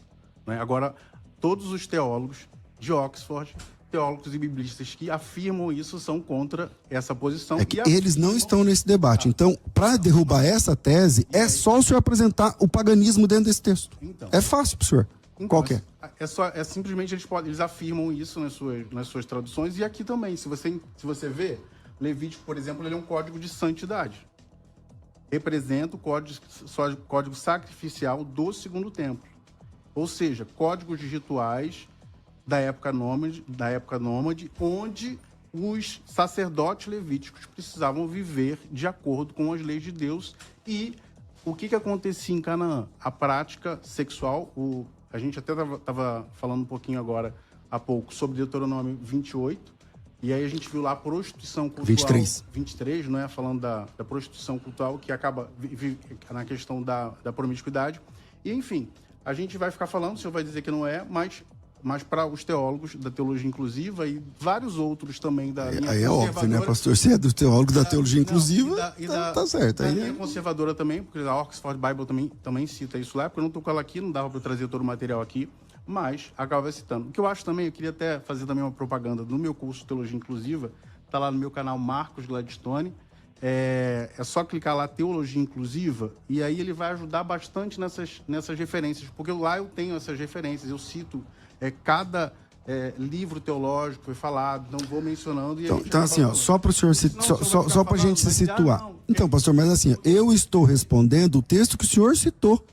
Né? Agora, todos os teólogos de Oxford, teólogos e biblistas que afirmam isso são contra essa posição. É que eles não estão nesse debate. Então, para derrubar essa tese, é só o senhor apresentar o paganismo dentro desse texto. Então. É fácil para o senhor. Então, Qual que é? É simplesmente eles afirmam isso nas suas traduções e aqui também. Se você vê, Levítico, por exemplo, ele é um código de santidade. Representa o código sacrificial do segundo templo. Ou seja, códigos de rituais da época nômade, onde os sacerdotes levíticos precisavam viver de acordo com as leis de Deus. E o que acontecia em Canaã? A prática sexual, a gente até estava falando um pouquinho agora, há pouco, sobre Deuteronômio 28, e aí a gente viu lá a prostituição cultural. 23, não é? Falando da prostituição cultural, que acaba na questão da promiscuidade. E, enfim, a gente vai ficar falando, o senhor vai dizer que não é, mas para os teólogos da teologia inclusiva e vários outros também da linha aí é óbvio, né, pastor? Você é do teólogo da teologia inclusiva, tá certo. A aí linha conservadora também, porque a Oxford Bible também cita isso lá, porque eu não estou com ela aqui, não dava para eu trazer todo o material aqui, mas acaba citando. O que eu acho também, eu queria até fazer também uma propaganda do meu curso de Teologia Inclusiva, está lá no meu canal Marcos Gladstone, é só clicar lá Teologia Inclusiva e aí ele vai ajudar bastante nessas referências, porque lá eu tenho essas referências, eu cito cada livro teológico foi falado, não vou mencionando. E então assim, ó, só para o senhor só para a gente se situar. Então, pastor, mas assim, eu estou respondendo o texto que o senhor citou.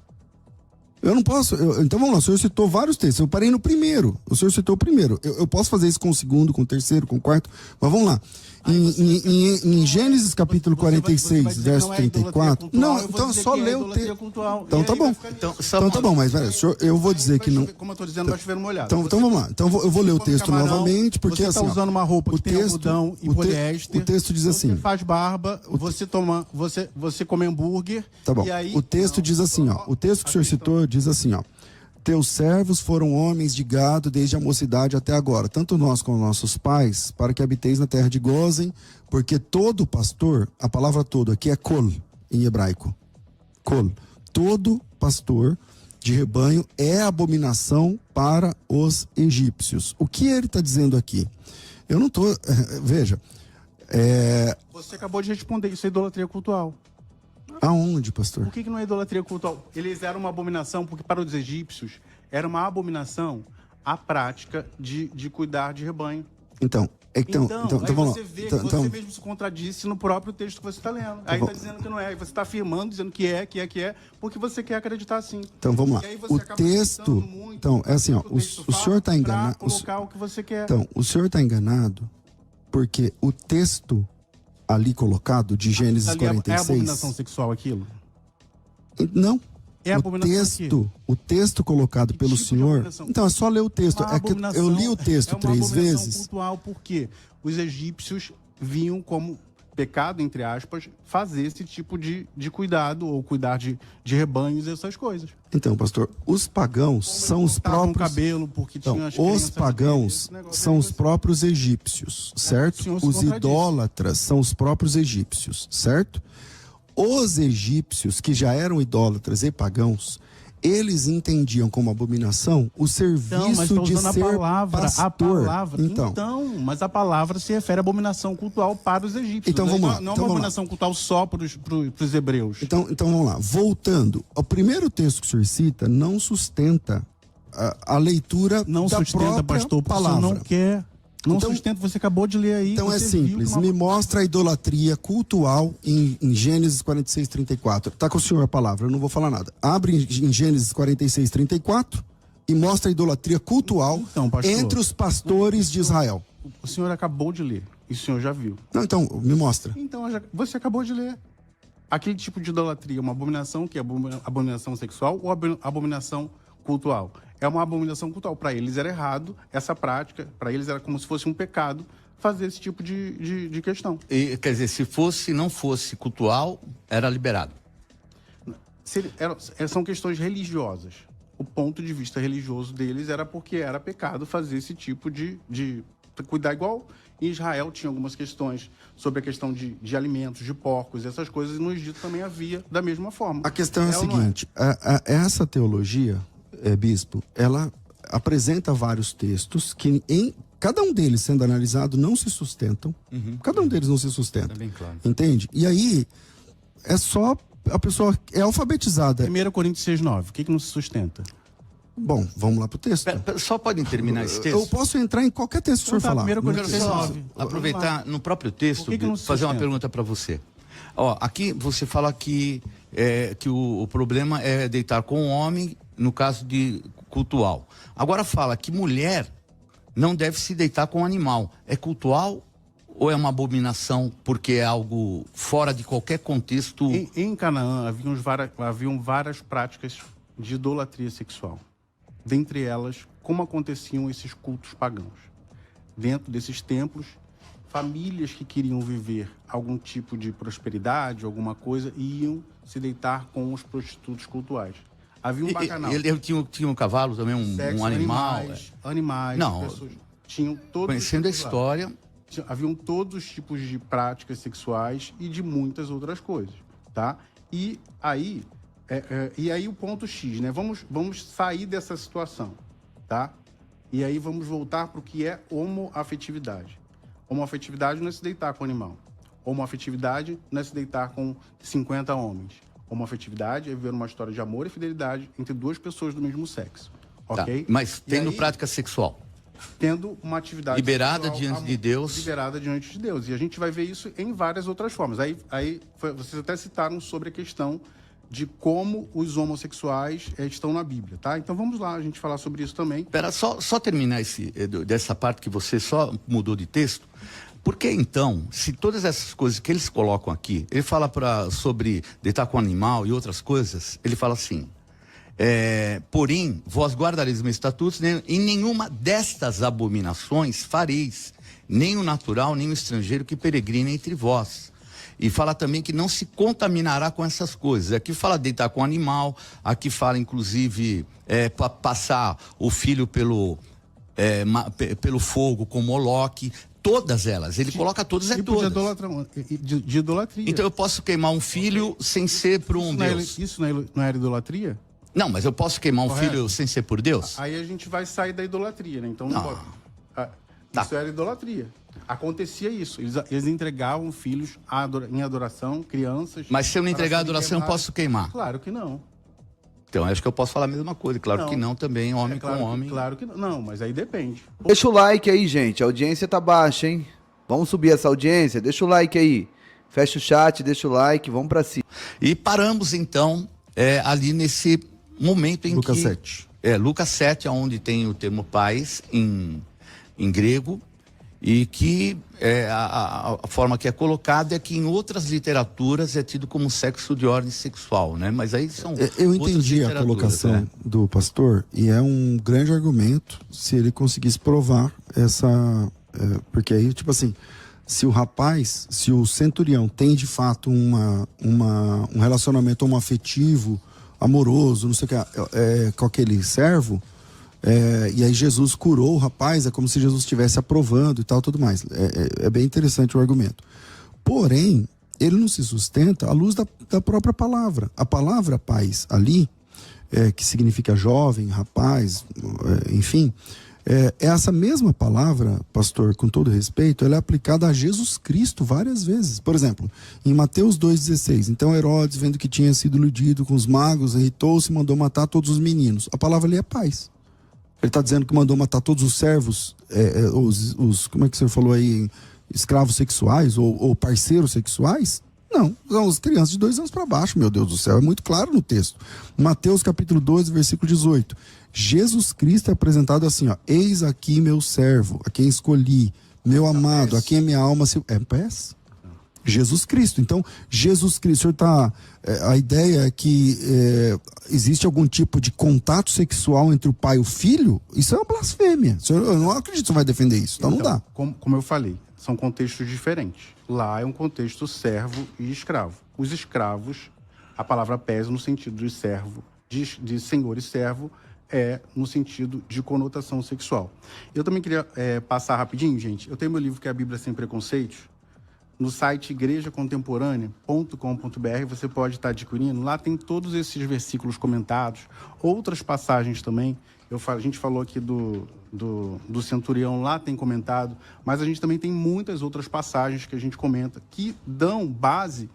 Eu não posso. Então vamos lá, o senhor citou vários textos. Eu parei no primeiro. O senhor citou o primeiro. Eu posso fazer isso com o segundo, com o terceiro, com o quarto. Mas vamos lá. Em Gênesis capítulo 46, verso 34. Não, então só lê o texto. Então tá bom. Então tá bom, mas velho, eu vou dizer que não. Como eu tô dizendo, nós tivemos uma olhada. Então vamos lá. Então eu vou ler o texto novamente, porque assim. Você tá usando uma roupa que tem algodão e poliéster. O texto diz assim. Você faz barba, você come hambúrguer. Tá bom. E aí, o texto diz assim, ó. O texto que o senhor citou diz assim, ó. Teus servos foram homens de gado desde a mocidade até agora, tanto nós como nossos pais, para que habiteis na terra de Gozem, porque todo pastor, a palavra todo aqui é kol, em hebraico. Kol. Todo pastor de rebanho é abominação para os egípcios. O que ele está dizendo aqui? Eu não estou... Veja... Você acabou de responder, isso é idolatria cultural. Aonde, pastor? Por que não é idolatria cultural? Eles eram uma abominação, porque para os egípcios era uma abominação a prática de cuidar de rebanho. Então vamos você lá. vê que você mesmo se contradisse no próprio texto que você está lendo. Aí está dizendo que não é. Aí você está afirmando, dizendo que é, porque você quer acreditar assim. Então vamos lá. E aí você o texto. Então, é assim, ó. O senhor está enganado. Colocar o que você quer. Então, o senhor está enganado porque o texto ali colocado de Gênesis 46. É abominação sexual aquilo? Não. É abominação o texto colocado pelo tipo senhor. Então é só ler o texto. É que eu li o texto 3 vezes. Cultural porque os egípcios viam como pecado, entre aspas, fazer esse tipo de cuidado ou cuidar de rebanhos e essas coisas. Então, pastor, os pagãos são os próprios. Cabelo porque tinha as os pagãos são os próprios egípcios, certo? Os idólatras são os próprios egípcios, certo? Os egípcios, que já eram idólatras e pagãos, eles entendiam como abominação o serviço de ser pastor. Mas a palavra se refere à abominação cultural para os egípcios. Então vamos lá. Não é uma abominação cultural só para os hebreus. Então vamos lá. Voltando, o primeiro texto que o senhor cita não sustenta a leitura não da sustenta, própria pastor, porque palavra. O senhor não quer. Não sustenta, você acabou de ler aí. Então é simples, me mostra a idolatria cultural em Gênesis 46, 34. Tá com o senhor a palavra, eu não vou falar nada. Abre em Gênesis 46, 34 e mostra a idolatria cultural entre os pastores de Israel. O senhor acabou de ler, e o senhor já viu. Não, então, me mostra. Então, você acabou de ler. Aquele tipo de idolatria, uma abominação, que é abominação sexual ou abominação cultural? É uma abominação cultural. Para eles era errado essa prática, para eles era como se fosse um pecado fazer esse tipo de questão. E, quer dizer, se não fosse cultural, era liberado. São questões religiosas. O ponto de vista religioso deles era porque era pecado fazer esse tipo de cuidar igual. Em Israel tinha algumas questões sobre a questão de alimentos, de porcos, essas coisas, e no Egito também havia da mesma forma. A questão é a seguinte, essa teologia, bispo, ela apresenta vários textos que, cada um deles sendo analisado, não se sustentam. Cada um deles não se sustenta. É bem claro. Entende? E aí, é só a pessoa é alfabetizada. 1 Coríntios 6,9, o que não se sustenta? Bom, vamos lá pro texto. Só podem terminar esse texto? Eu posso entrar em qualquer texto que o senhor falar. Primeiro Eu quero Coríntios só 9. aproveitar no próprio texto, Por que não se fazer uma sustenta? pergunta para você. Ó, aqui você fala que o problema é deitar com o homem, no caso de cultual. Agora fala que mulher não deve se deitar com animal. É cultual ou é uma abominação porque é algo fora de qualquer contexto? Em Canaã haviam várias práticas de idolatria sexual. Dentre elas, como aconteciam esses cultos pagãos. Dentro desses templos, famílias que queriam viver algum tipo de prosperidade, alguma coisa, iam se deitar com os prostitutos cultuais. Havia um bacanal. Ele tinha um cavalo também, um animal. Animais. Não, pessoas tinham todos conhecendo a os tipos lá. história, Haviam todos os tipos de práticas sexuais e de muitas outras coisas, tá? E aí o ponto X, né? Vamos sair dessa situação, tá? E aí vamos voltar para o que é homoafetividade. Homoafetividade não é se deitar com animal. Homoafetividade não é se deitar com 50 homens. Homoafetividade é viver uma história de amor e fidelidade entre duas pessoas do mesmo sexo, tá, ok? mas tendo aí, prática sexual. Tendo uma atividade Liberada sexual, diante de Deus. Liberada diante de Deus. E a gente vai ver isso em várias outras formas. Vocês até citaram sobre a questão de como os homossexuais estão na Bíblia, tá? Então vamos lá, a gente falar sobre isso também. Espera, só terminar dessa parte que você só mudou de texto. Porque então, se todas essas coisas que eles colocam aqui, ele fala sobre deitar com animal e outras coisas, ele fala assim... porém, vós guardareis os meus estatutos, e nenhuma destas abominações fareis, nem o natural, nem o estrangeiro que peregrina entre vós. E fala também que não se contaminará com essas coisas. Aqui fala deitar com animal, aqui fala inclusive passar o filho pelo fogo com Moloque, todas elas. Ele coloca todas, tipo todas. De idolatria. Então eu posso queimar um filho sem ser por um Deus. Isso não era idolatria? Não, mas eu posso queimar um filho sem ser por Deus? Aí a gente vai sair da idolatria, né? Então não pode. Tá. Isso era idolatria. Acontecia isso. Eles entregavam filhos em adoração, crianças. Mas se eu não entregar a adoração, eu queimadas. posso queimar? Claro que não. Então acho que eu posso falar a mesma coisa. Claro que não também, homem claro com homem. Claro que não. Não, mas aí depende. Deixa o like aí, gente. A audiência tá baixa, hein? Vamos subir essa audiência. Deixa o like aí. Fecha o chat, deixa o like, vamos pra cima. E paramos então ali nesse momento em Lucas que... 7. Lucas 7, onde tem o termo pais em grego, e que a forma que é colocada é que em outras literaturas é tido como sexo de ordem sexual, né? Mas aí são Eu outras entendi a literaturas, colocação né? do pastor e é um grande argumento se ele conseguisse provar essa... porque aí, tipo assim, se o centurião tem de fato um relacionamento homoafetivo, amoroso, não sei o que, com aquele servo, e aí Jesus curou o rapaz, é como se Jesus estivesse aprovando e tal, tudo mais. É bem interessante o argumento. Porém, ele não se sustenta à luz da própria palavra. A palavra paz ali, que significa jovem, rapaz, enfim, essa mesma palavra, pastor, com todo respeito, ela é aplicada a Jesus Cristo várias vezes. Por exemplo, em Mateus 2,16, então Herodes, vendo que tinha sido iludido com os magos, irritou-se e mandou matar todos os meninos. A palavra ali é paz. Ele está dizendo que mandou matar todos os servos, como é que o senhor falou aí, escravos sexuais ou parceiros sexuais? Não, são as crianças de 2 anos para baixo, meu Deus do céu, é muito claro no texto. Mateus capítulo 12, versículo 18. Jesus Cristo é apresentado assim, ó: eis aqui meu servo, a quem escolhi, meu amado, a quem minha alma se... pés? Jesus Cristo. Então, Jesus Cristo, o senhor tá... a ideia é que existe algum tipo de contato sexual entre o pai e o filho? Isso é uma blasfêmia. Eu não acredito que você vai defender isso, então não dá. Como eu falei, são contextos diferentes. Lá é um contexto servo e escravo. Os escravos, a palavra pesa no sentido de servo, de senhor e servo, no sentido de conotação sexual. Eu também queria passar rapidinho, gente. Eu tenho meu livro que é a Bíblia Sem Preconceitos. No site igrejacontemporânea.com.br você pode estar adquirindo. Lá tem todos esses versículos comentados, outras passagens também. A gente falou aqui do centurião, lá tem comentado, mas a gente também tem muitas outras passagens que a gente comenta que dão base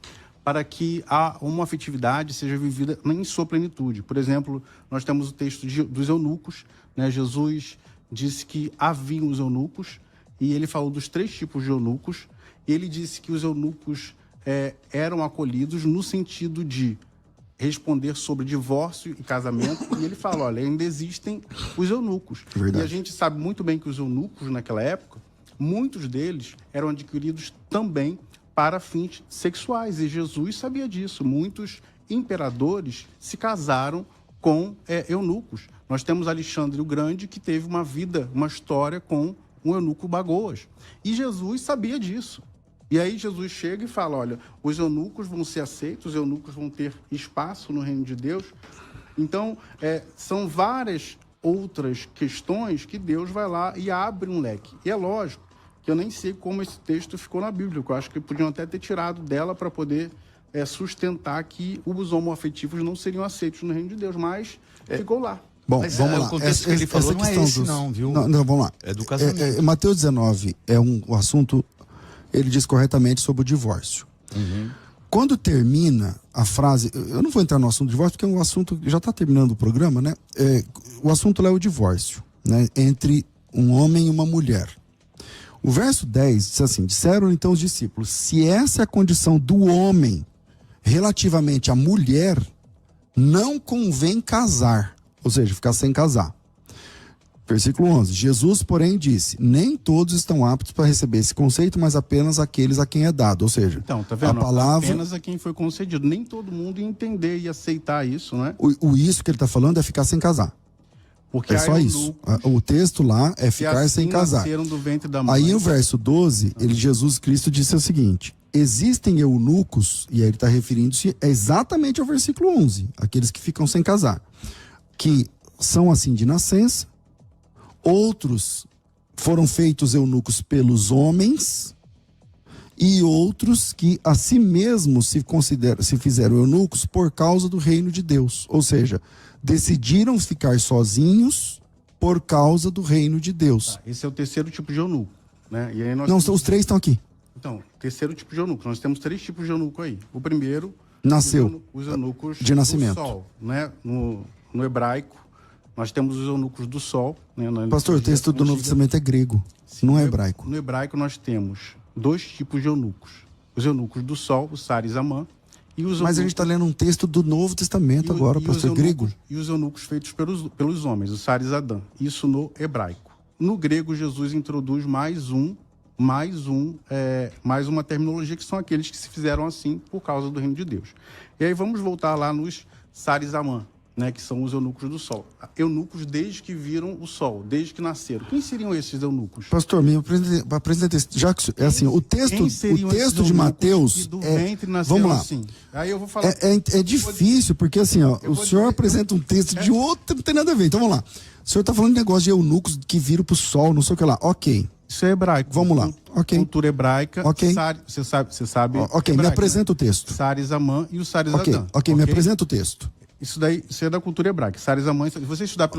para que a homoafetividade seja vivida em sua plenitude. Por exemplo, nós temos o texto dos eunucos, né? Jesus disse que haviam os eunucos, e ele falou dos 3 tipos de eunucos. Ele disse que os eunucos eram acolhidos no sentido de responder sobre divórcio e casamento, e ele fala, olha, ainda existem os eunucos. Verdade. E a gente sabe muito bem que os eunucos, naquela época, muitos deles eram adquiridos também para fins sexuais, e Jesus sabia disso. Muitos imperadores se casaram com eunucos. Nós temos Alexandre o Grande, que teve uma vida, uma história com um eunuco Bagoas. E Jesus sabia disso. E aí Jesus chega e fala, olha, os eunucos vão ser aceitos, os eunucos vão ter espaço no reino de Deus. Então, são várias outras questões que Deus vai lá e abre um leque. E é lógico que eu nem sei como esse texto ficou na Bíblia, que eu acho que podiam até ter tirado dela para poder sustentar que os homoafetivos não seriam aceitos no reino de Deus, mas ficou lá. Bom, Mas, vamos lá. o contexto que ele falou não é esse, não, viu? Não, vamos lá. É do casamento. Mateus 19 é um assunto, ele diz corretamente sobre o divórcio. Quando termina a frase, eu não vou entrar no assunto do divórcio, porque é um assunto, já está terminando o programa, né? O assunto lá é o divórcio, né? Entre um homem e uma mulher. O verso 10 diz assim, disseram então os discípulos, se essa é a condição do homem relativamente à mulher, não convém casar, ou seja, ficar sem casar. Versículo 11, Jesus, porém, disse, nem todos estão aptos para receber esse conceito, mas apenas aqueles a quem é dado, ou seja, Então, tá vendo? a palavra... Apenas a quem foi concedido. Nem todo mundo ia entender e aceitar isso, né? O isso que ele está falando é ficar sem casar. Porque É há só isso. eunucos O texto lá é que ficar assim sem casar. nasceram do ventre da mãe. Aí no verso 12, Jesus Cristo disse o seguinte, existem eunucos, e aí ele está referindo-se exatamente ao versículo 11, aqueles que ficam sem casar, que são assim de nascença, outros foram feitos eunucos pelos homens, e outros que a si mesmos se fizeram eunucos por causa do reino de Deus. Ou seja, decidiram ficar sozinhos por causa do reino de Deus. Esse é o terceiro tipo de eunuco, né? E aí nós Não, temos... os 3 estão aqui. Então, terceiro tipo de eunuco. Nós temos 3 tipos de eunuco aí. O primeiro, Nasceu os eunucos de nascimento. do sol, né? No hebraico, nós temos os eunucos do sol. Né? Pastor, o texto do Novo Testamento é grego, não é hebraico. No hebraico nós temos 2 tipos de eunucos. Os eunucos do sol, o Sar e Zamã. E os Mas a gente está lendo um texto do Novo Testamento agora, pastor, grego. E os eunucos feitos pelos homens, o Sar e Zadã. Isso no hebraico. No grego, Jesus introduz mais uma terminologia, que são aqueles que se fizeram assim por causa do reino de Deus. E aí vamos voltar lá nos Sar e Zamã, né, que são os eunucos do sol. Eunucos desde que viram o sol, desde que nasceram. Quem seriam esses eunucos? Pastor, me apresenta já que é assim, o texto de Mateus vamos lá. Assim? Aí eu vou falar. É difícil porque assim, ó, o senhor apresenta um texto de outro, não tem nada a ver. Então vamos lá. O senhor está falando de negócio de eunucos que viram para o sol, não sei o que lá. OK. Isso é hebraico. Vamos lá. OK. Cultura hebraica. OK. Você sabe. OK, hebraico, me apresenta o texto. Sar e Zamã e o Sar e Zadã. OK, me apresenta o texto. Isso é da cultura hebraica. Sar e Zamã, se você estudar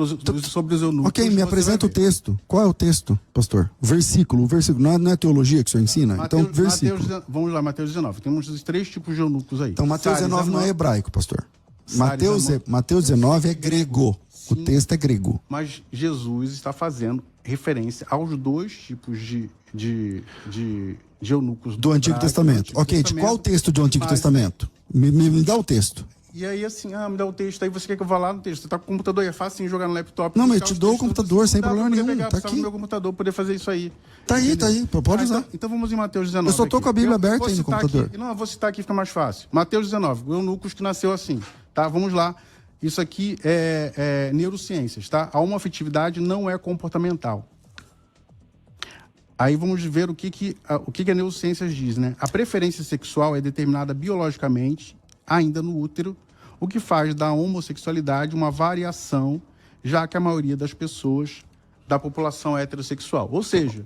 sobre os eunucos... OK, me apresenta o texto. Qual é o texto, pastor? O versículo. Não é teologia que o senhor ensina? Então, versículo. Vamos lá, Mateus 19. Temos os 3 tipos de eunucos aí. Então, Mateus 19 não é hebraico, pastor. Mateus 19 é grego. Sim, o texto é grego. Mas Jesus está fazendo referência aos 2 tipos de eunucos do Antigo Testamento. OK, de qual texto do Antigo Testamento? Me dá o texto. E aí, assim, me dá o texto, aí você quer que eu vá lá no texto. Você tá com o computador, é fácil assim, jogar no laptop. Não, mas eu te dou o computador sem problema nenhum. Tá aqui. No meu computador poder fazer isso aí. Tá aí, pode usar. Então vamos em Mateus 19. Eu só tô com a Bíblia aberta aí no computador. Não, eu vou citar aqui, fica mais fácil. Mateus 19, o eunucos que nasceu assim, tá? Vamos lá. Isso aqui é neurociências, tá? A homoafetividade não é comportamental. Aí vamos ver o que a neurociências diz, né? A preferência sexual é determinada biologicamente, ainda no útero, o que faz da homossexualidade uma variação, já que a maioria das pessoas da população é heterossexual. Ou seja,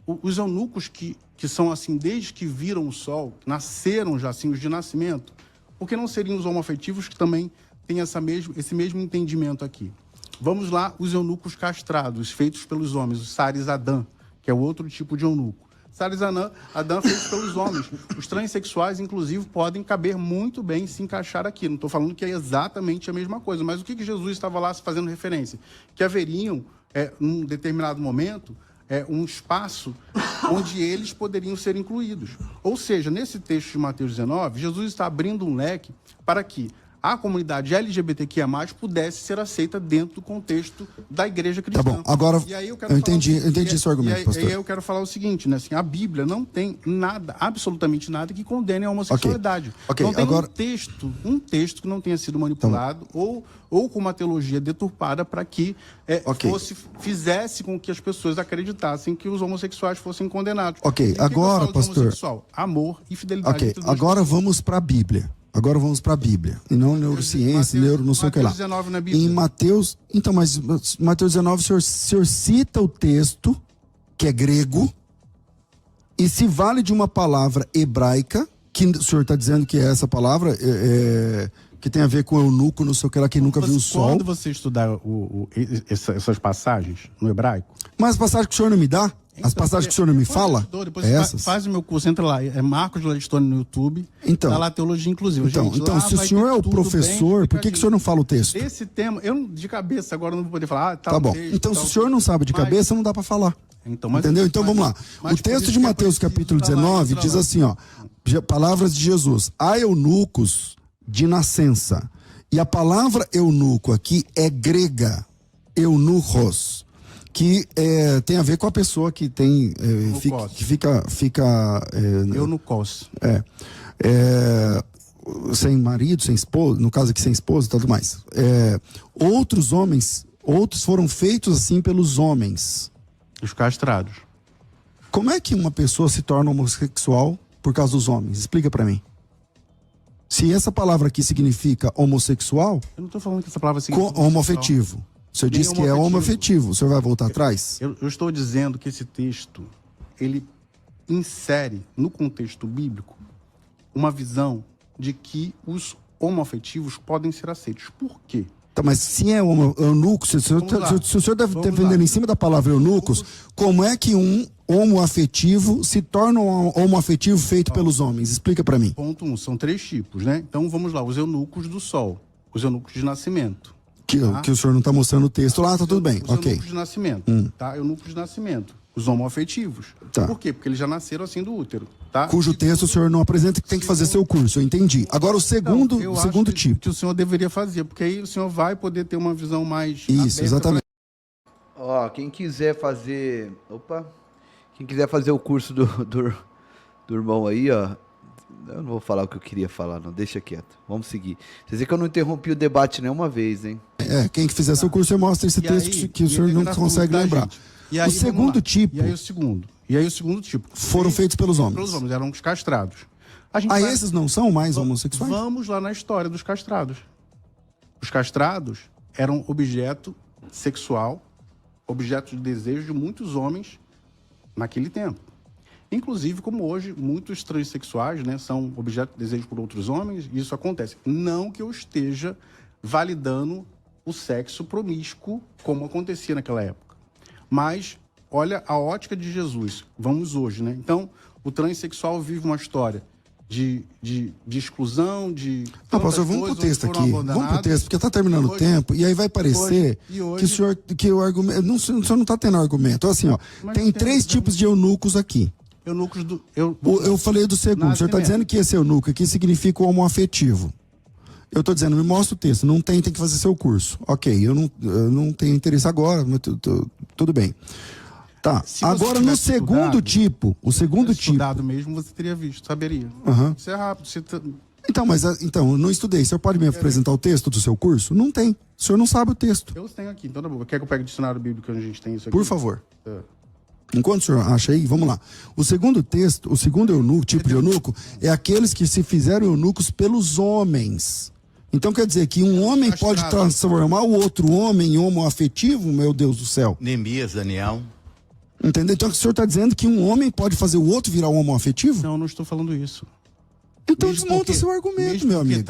os eunucos que são assim desde que viram o sol, nasceram já assim, os de nascimento, por que não seriam os homoafetivos que também têm esse mesmo entendimento aqui? Vamos lá, os eunucos castrados, feitos pelos homens, o Sar e Zadã, que é o outro tipo de eunuco. Sares Adã feitos pelos homens. Os transexuais, inclusive, podem caber muito bem, se encaixar aqui. Não estou falando que é exatamente a mesma coisa, mas o que Jesus estava lá fazendo referência? Que haveriam, num determinado momento, um espaço onde eles poderiam ser incluídos. Ou seja, nesse texto de Mateus 19, Jesus está abrindo um leque para que a comunidade LGBTQIA+, pudesse ser aceita dentro do contexto da igreja cristã. Tá bom, agora e aí eu entendi esse argumento, pastor. E aí eu quero falar o seguinte, né, assim, a Bíblia não tem nada, absolutamente nada, que condene a homossexualidade. Ok, não tem agora... um texto que não tenha sido manipulado ou com uma teologia deturpada para que fizesse com que as pessoas acreditassem que os homossexuais fossem condenados. Ok, agora, pastor... Amor e fidelidade. Ok, agora vamos para a Bíblia. Agora vamos para a Bíblia. E não neurociência, não sei o que lá. Mateus 19 na Bíblia. Em Mateus... Então, mas Mateus 19, o senhor cita o texto, que é grego, e se vale de uma palavra hebraica, que o senhor está dizendo que é essa palavra, que tem a ver com eunuco, não sei o que lá, que nunca viu o sol. Quando você estudar essas passagens no hebraico... Mas as passagens que o senhor não me dá? As passagens que o senhor não me fala? Depois essas? faz o meu curso, entra lá, é Marcos Ladistone no YouTube, então, tá lá Teologia Inclusiva. Então, se o senhor é o professor, por que o senhor não fala o texto? Esse tema, eu de cabeça agora não vou poder falar. Tá bom, então se o senhor não sabe de cabeça, não dá para falar. Entendeu? Então vamos lá. O texto de Mateus capítulo 19 diz assim, ó, palavras de Jesus: há eunucos de nascença. E a palavra eunuco aqui é grega, eunuchos, que tem a ver com a pessoa que tem que fica eunucos. Sem marido, sem esposa, no caso aqui sem esposa e tudo mais. Outros foram feitos assim pelos homens. Os castrados. Como é que uma pessoa se torna homossexual por causa dos homens? Explica pra mim. Se essa palavra aqui significa homossexual... Eu não tô falando que essa palavra significa homoafetivo. O senhor disse que é homoafetivo. O senhor vai voltar atrás? Eu estou dizendo que esse texto, ele insere no contexto bíblico uma visão de que os homoafetivos podem ser aceitos. Por quê? Tá, mas se é eunuco, se o senhor deve estar vendendo em cima da palavra eunucos, como é que um homoafetivo se torna um homoafetivo feito pelos homens? Explica pra mim. Ponto 1, são 3 tipos, né? Então vamos lá, os eunucos do sol, os eunucos de nascimento. Que o senhor não está mostrando o texto lá, tá tudo bem, os ok. Eunucos de nascimento, tá? Eunucos de nascimento. Os homoafetivos. Tá. Por quê? Porque eles já nasceram assim do útero, tá? Cujo texto o senhor não apresenta, que tem que fazer seu curso, eu entendi. Agora o segundo tipo. Que o senhor deveria fazer, porque aí o senhor vai poder ter uma visão mais isso, exatamente. Ó, quem quiser fazer... Quem quiser fazer o curso do irmão aí, ó... Eu não vou falar o que eu queria falar, não. Deixa quieto. Vamos seguir. Vocês veem que eu não interrompi o debate nenhuma vez, hein? Quem que fizer seu curso, eu mostro esse texto que o senhor não consegue lembrar. E aí, o segundo tipo... E aí o segundo tipo... Foram feitos pelos homens. Pelos homens, eram os castrados. Esses não são mais homossexuais? Vamos lá na história dos castrados. Os castrados eram objeto sexual, objeto de desejo de muitos homens naquele tempo. Inclusive, como hoje, muitos transexuais, né, são objeto de desejo por outros homens, e isso acontece. Não que eu esteja validando o sexo promíscuo, como acontecia naquela época. Mas, olha a ótica de Jesus. Vamos hoje, né? Então, o transexual vive uma história de exclusão, de... Não, pastor, vamos pro texto aqui. Vamos pro texto, porque está terminando o tempo, e aí vai parecer que o argumento... o senhor não está tendo argumento. Assim, ó, tem 3 tipos de eunucos aqui. Eunucos do... Eu falei do segundo. O senhor está dizendo que esse eunuco aqui significa o homoafetivo. Eu estou dizendo, me mostra o texto. Não tem que fazer seu curso. Ok, eu não tenho interesse agora, mas tudo bem. Tá, agora no segundo tipo, o segundo tipo... estudado mesmo, você teria visto, saberia. Isso é rápido. Então, eu não estudei. O senhor pode me apresentar o texto do seu curso? Não tem. O senhor não sabe o texto. Eu tenho aqui, então tá bom. Quer que eu pegue o dicionário bíblico onde a gente tem isso aqui? Por favor. Enquanto o senhor acha aí, vamos lá. O segundo texto, o segundo eunuco, tipo de eunuco, é aqueles que se fizeram eunucos pelos homens. Então quer dizer que um homem pode transformar o outro homem em homoafetivo, meu Deus do céu. Neemias, Daniel. Entendeu? Então o senhor está dizendo que um homem pode fazer o outro virar um homoafetivo? Não estou falando isso. Então desmonta seu argumento, meu amigo.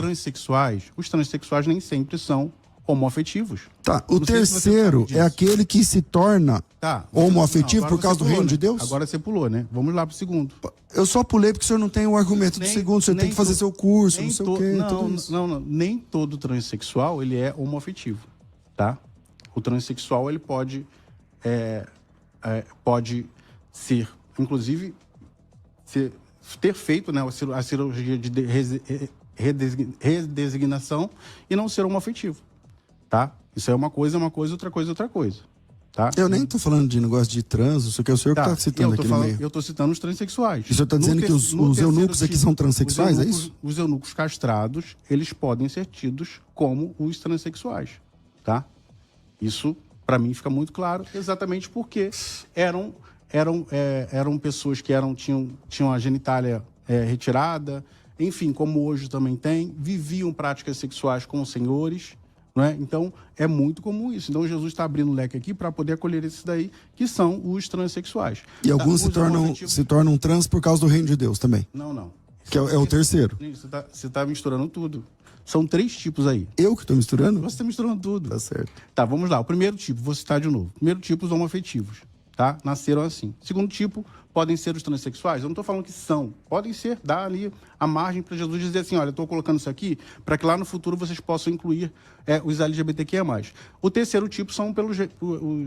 Os transexuais nem sempre são homoafetivos. Tá, o Não sei se você terceiro sabe disso. é aquele que se torna Tá. homoafetivo Agora por causa você do reino pulou, de né? Deus? Agora você pulou, né? Vamos lá pro segundo. Eu só pulei porque o senhor não tem o argumento do segundo, o senhor tem que fazer seu curso, não sei o quê, tudo isso. Não. Nem todo transexual, ele é homoafetivo, tá? O transexual, ele pode ser, inclusive, ter feito, né, a cirurgia de redesignação e não ser homoafetivo, tá? Isso é uma coisa, outra coisa, outra coisa, tá? Eu nem tô falando de negócio de trans, isso que é o senhor que tá citando aqui no meio. Eu tô citando os transexuais. E o senhor tá dizendo que os eunucos aqui são transexuais, é isso? Os eunucos castrados, eles podem ser tidos como os transexuais, tá? Isso, para mim, fica muito claro, exatamente porque eram pessoas que tinham a genitália retirada, enfim, como hoje também tem, viviam práticas sexuais com os senhores, não é? Então, é muito comum isso. Então, Jesus está abrindo o leque aqui para poder acolher esses daí, que são os transexuais. E alguns Os homoafetivos- se tornam trans por causa do reino de Deus também, Não. que é o terceiro. Você está misturando tudo. São 3 tipos aí. Eu que tô misturando? Você está misturando tudo. Tá certo. Tá, vamos lá. O primeiro tipo, vou citar de novo. Primeiro tipo, os homoafetivos, tá? Nasceram assim. Segundo tipo, podem ser os transexuais. Eu não estou falando que são. Podem ser, dá ali a margem para Jesus dizer assim, olha, eu estou colocando isso aqui para que lá no futuro vocês possam incluir os LGBTQIA+. O terceiro tipo são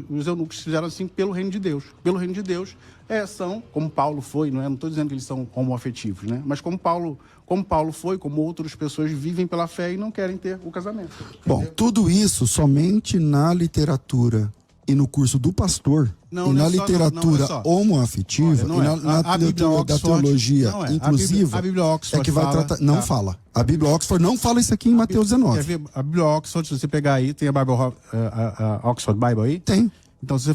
os eunucos que fizeram assim pelo reino de Deus. Pelo reino de Deus, são, como Paulo foi, não é? Não estou dizendo que eles são homoafetivos, né? Mas como Paulo foi, como outras pessoas vivem pela fé e não querem ter o casamento. Bom, tudo isso somente na literatura e no curso do pastor, Não, e não na é só, literatura não é só. homoafetiva, Olha, e na literatura da teologia não é. inclusiva, A Bíblia Oxford é que vai fala, tratar... Não tá. fala. A Bíblia Oxford não fala isso aqui em Mateus Quer 19. ver? A Bíblia Oxford, se você pegar aí, tem a Oxford Bible aí? Tem. Então, se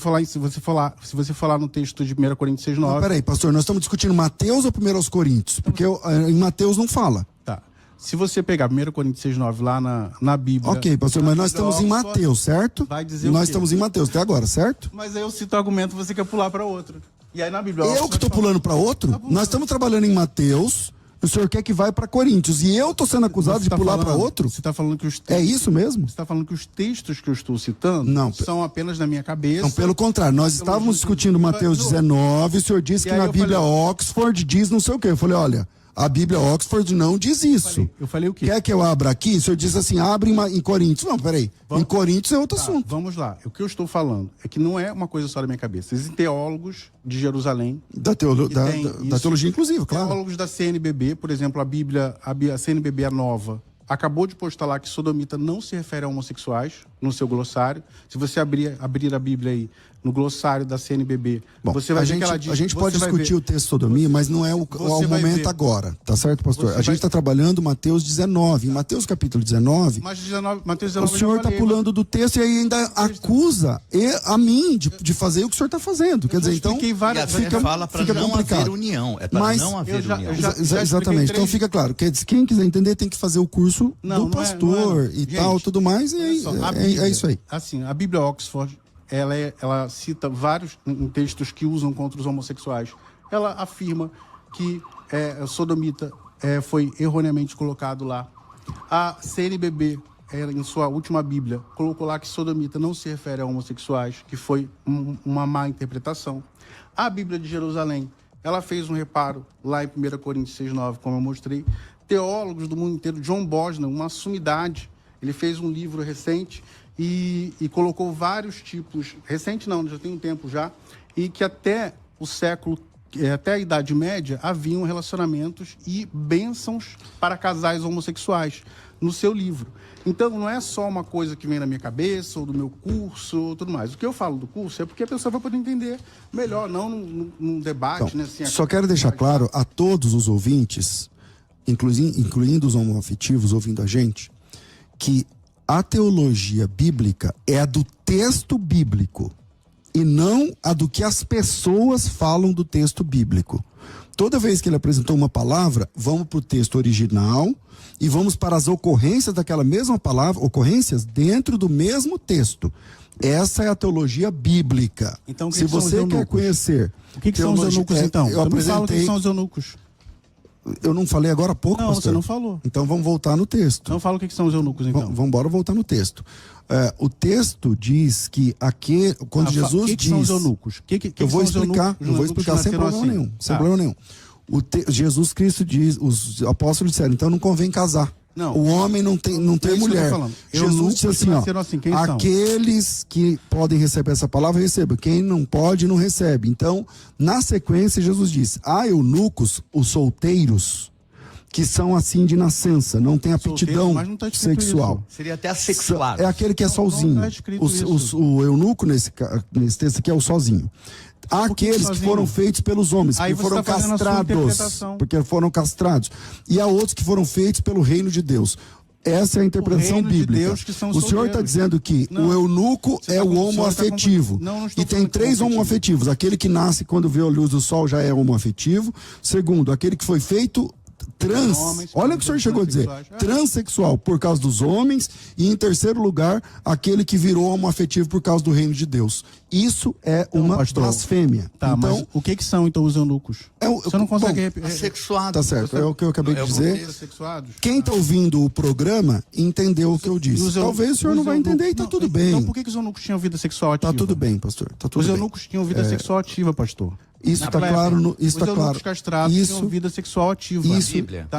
você falar no texto de 1 Coríntios 6,9... Não, peraí, pastor, nós estamos discutindo Mateus ou 1 Coríntios? Porque em Mateus não fala. Tá. Se você pegar 1 Coríntios 6,9 lá na Bíblia... Ok, pastor, mas nós estamos em Mateus, certo? Vai dizer o Nós quê? estamos em Mateus até agora, certo? Mas aí eu cito o argumento, você quer pular para outro. E aí na Bíblia Eu Oxford que estou fala- pulando para outro? Tá pulando. Nós estamos trabalhando em Mateus, o senhor quer que vai para Coríntios, e eu estou sendo acusado Você de tá pular para falando- outro? Você está falando que os É isso mesmo? Você está falando que os textos que eu estou citando Não. são apenas na minha cabeça. Não, pelo contrário, nós estávamos discutindo Mateus 19, o senhor disse E que aí na eu Bíblia falei- Oxford diz não sei o quê. Eu falei, olha, a Bíblia Oxford não diz isso. Eu falei o quê? Quer que eu abra aqui? O senhor diz assim, abre em Coríntios. Não, peraí. Em Coríntios é outro Tá, assunto. vamos lá. O que eu estou falando é que não é uma coisa só da minha cabeça. Existem teólogos de Jerusalém. Da que tem da isso. teologia inclusiva, claro. Teólogos da CNBB, por exemplo, a CNBB a nova, acabou de postar lá que sodomita não se refere a homossexuais no seu glossário. Se você abrir a Bíblia aí, no glossário da CNBB, Bom, você vai a ver gente, que ela diz... a gente você pode vai discutir ver- o texto sodomia, mas não é o você vai momento ver- agora, tá certo, pastor? Você A gente vai- está trabalhando Mateus 19. Em Mateus capítulo 19, Mas Mateus o 19 eu já senhor está falei, pulando do texto e aí ainda acusa a mim de fazer o que o senhor está fazendo. Quer dizer, então, expliquei E várias a Bíblia fala para não complicado. haver união. É para Mas não haver eu já- união. eu já- Exatamente. Então três- fica claro. Quem quiser entender tem que fazer o curso Não, do não é, pastor não é. e Gente, tal, tudo mais. E Olha só, a é Bíblia, isso aí. Assim, a Bíblia Oxford, ela cita vários em textos que usam contra os homossexuais. Ela afirma que sodomita foi erroneamente colocado lá. A CNBB, em sua última Bíblia, colocou lá que sodomita não se refere a homossexuais, que foi uma má interpretação. A Bíblia de Jerusalém, ela fez um reparo lá em 1 Coríntios 6,9, como eu mostrei. Teólogos do mundo inteiro, John Bosnan, uma sumidade, ele fez um livro recente e colocou vários tipos, recente não, já tem um tempo já, e que até o século, até a Idade Média, haviam relacionamentos e bênçãos para casais homossexuais no seu livro. Então, não é só uma coisa que vem na minha cabeça, ou do meu curso, ou tudo mais. O que eu falo do curso é porque a pessoa vai poder entender melhor, não num debate, Então, né? Assim, só quero deixar claro a todos os ouvintes, incluindo os homoafetivos ouvindo a gente, que a teologia bíblica é a do texto bíblico e não a do que as pessoas falam do texto bíblico. Toda vez que ele apresentou uma palavra, vamos para o texto original e vamos para as ocorrências daquela mesma palavra, ocorrências dentro do mesmo texto. Essa é a teologia bíblica. Então, o que Se que são os você quer eunucos? conhecer... O que são os eunucos, então? Eu Me fala o que apresentei... são os eunucos. Eu não falei agora há pouco, Não, pastor? você não falou. Então vamos voltar no texto. Então fala o que são os eunucos, então. Vamos embora voltar no texto. O texto diz que quando Jesus que diz... são os eunucos? Eu vou explicar, sem problema nenhum. Sem problema nenhum. Jesus Cristo diz, os apóstolos disseram, então não convém casar. Não. O homem não tem mulher. Jesus disse assim, aqueles que podem receber essa palavra, recebam. Quem não pode, não recebe. Então, na sequência, Jesus diz, há eunucos, os solteiros, que são assim de nascença, não tem aptidão sexual. Seria até assexuado. É aquele que é sozinho. Não tá escrito isso. O eunuco, nesse texto aqui, é o sozinho. Há aqueles que foram feitos pelos homens, que foram castrados, porque foram castrados. E há outros que foram feitos pelo reino de Deus. Essa é a interpretação bíblica. O senhor está dizendo que o eunuco é o homoafetivo. E tem 3 homoafetivos. Aquele que nasce quando vê a luz do sol já é homoafetivo. Segundo, aquele que foi feito olha o que o senhor chegou a dizer, transexual por causa dos homens, e em terceiro lugar, aquele que virou homoafetivo por causa do reino de Deus. Isso é uma blasfêmia. Tá, então, mas o que são então os eunucos? Você não consegue... Assexuado. Tá certo, é o que eu acabei de dizer. Quem está ouvindo o programa entendeu o que eu disse. Talvez o senhor não vai entender e tá tudo bem. Então por que os eunucos tinham vida sexual ativa? Tá tudo bem, pastor. Tá tudo os bem. eunucos tinham vida sexual ativa, pastor. Isso está claro. Isso está claro. Os castrados tinham vida sexual ativa.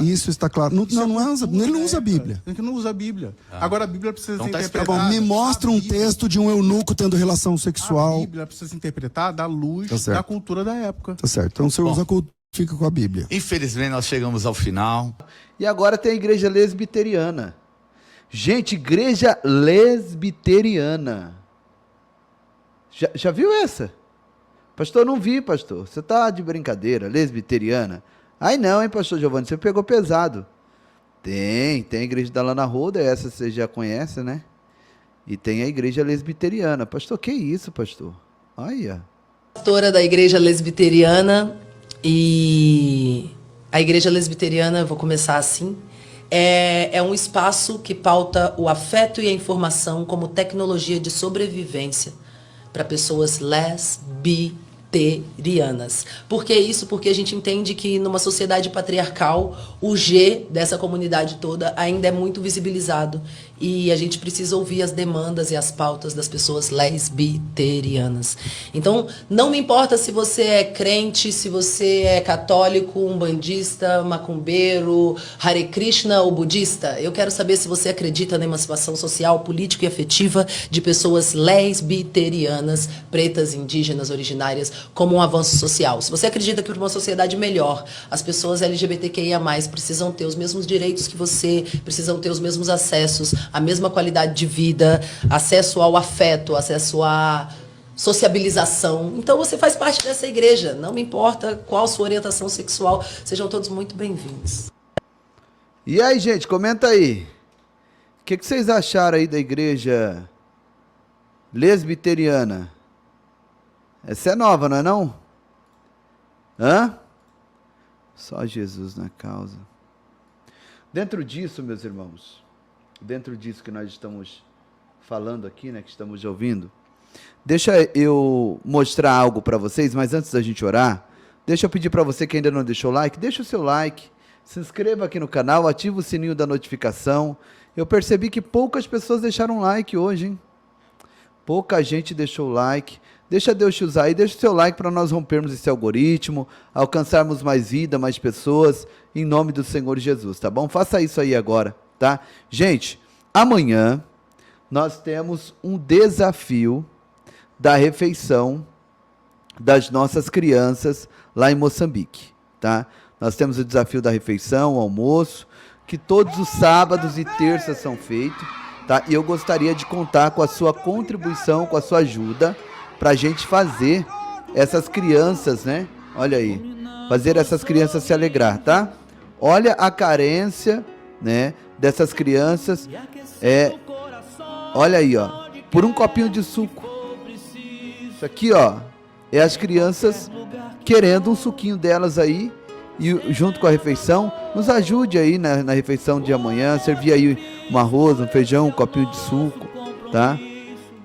Isso está claro. Ele não usa a Bíblia. Ele não usa a Bíblia. Agora a Bíblia precisa ser interpretada. Tá bom, me mostra um texto de um eunuco tendo relação sexual. A Bíblia precisa ser interpretada à luz da cultura da época. Tá certo. Então você usa a cultura, fica com a Bíblia. Infelizmente nós chegamos ao final. E agora tem a igreja lesbiteriana. Gente, igreja lesbiteriana. Já viu essa? Pastor, não vi, pastor. Você tá de brincadeira, lesbiteriana. Ai não, hein, pastor Giovanni, você pegou pesado. Tem a igreja da Lana Holder, essa você já conhece, né? E tem a igreja lesbiteriana. Pastor, que isso, pastor? Olha. Pastora da igreja lesbiteriana, e a igreja lesbiteriana, vou começar assim, é um espaço que pauta o afeto e a informação como tecnologia de sobrevivência para pessoas lesbiterianas. Por que isso? Porque a gente entende que numa sociedade patriarcal, o G dessa comunidade toda ainda é muito visibilizado e a gente precisa ouvir as demandas e as pautas das pessoas lesbiterianas. Então, não me importa se você é crente, se você é católico, umbandista, macumbeiro, Hare Krishna ou budista. Eu quero saber se você acredita na emancipação social, política e afetiva de pessoas lesbiterianas, pretas, indígenas, originárias, como um avanço social. Se você acredita que para uma sociedade melhor, as pessoas LGBTQIA+, precisam ter os mesmos direitos que você, precisam ter os mesmos acessos, a mesma qualidade de vida, acesso ao afeto, acesso à sociabilização. Então você faz parte dessa igreja. Não me importa qual sua orientação sexual. Sejam todos muito bem-vindos. E aí, gente, comenta aí. O que vocês acharam aí da igreja lesbiteriana? Essa é nova, não é não? Hã? Só Jesus na causa. Dentro disso, meus irmãos, dentro disso que nós estamos falando aqui, né, que estamos ouvindo, deixa eu mostrar algo para vocês, mas antes da gente orar, deixa eu pedir para você que ainda não deixou o like, deixa o seu like, se inscreva aqui no canal, ativa o sininho da notificação. Eu percebi que poucas pessoas deixaram like hoje, hein? Pouca gente deixou o like. Deixa Deus te usar aí, deixa o seu like para nós rompermos esse algoritmo, alcançarmos mais vida, mais pessoas, em nome do Senhor Jesus, tá bom? Faça isso aí agora, tá? Gente, amanhã nós temos um desafio da refeição das nossas crianças lá em Moçambique, tá? Nós temos o desafio da refeição, o almoço, que todos os sábados e terças são feitos, tá? E eu gostaria de contar com a sua contribuição, com a sua ajuda, para a gente fazer essas crianças, né? Olha aí, fazer essas crianças se alegrar, tá? Olha a carência, né? Dessas crianças, olha aí, ó, por um copinho de suco. Isso aqui, ó, é as crianças querendo um suquinho delas aí, e junto com a refeição, nos ajude aí na refeição de amanhã, servir aí um arroz, um feijão, um copinho de suco, tá?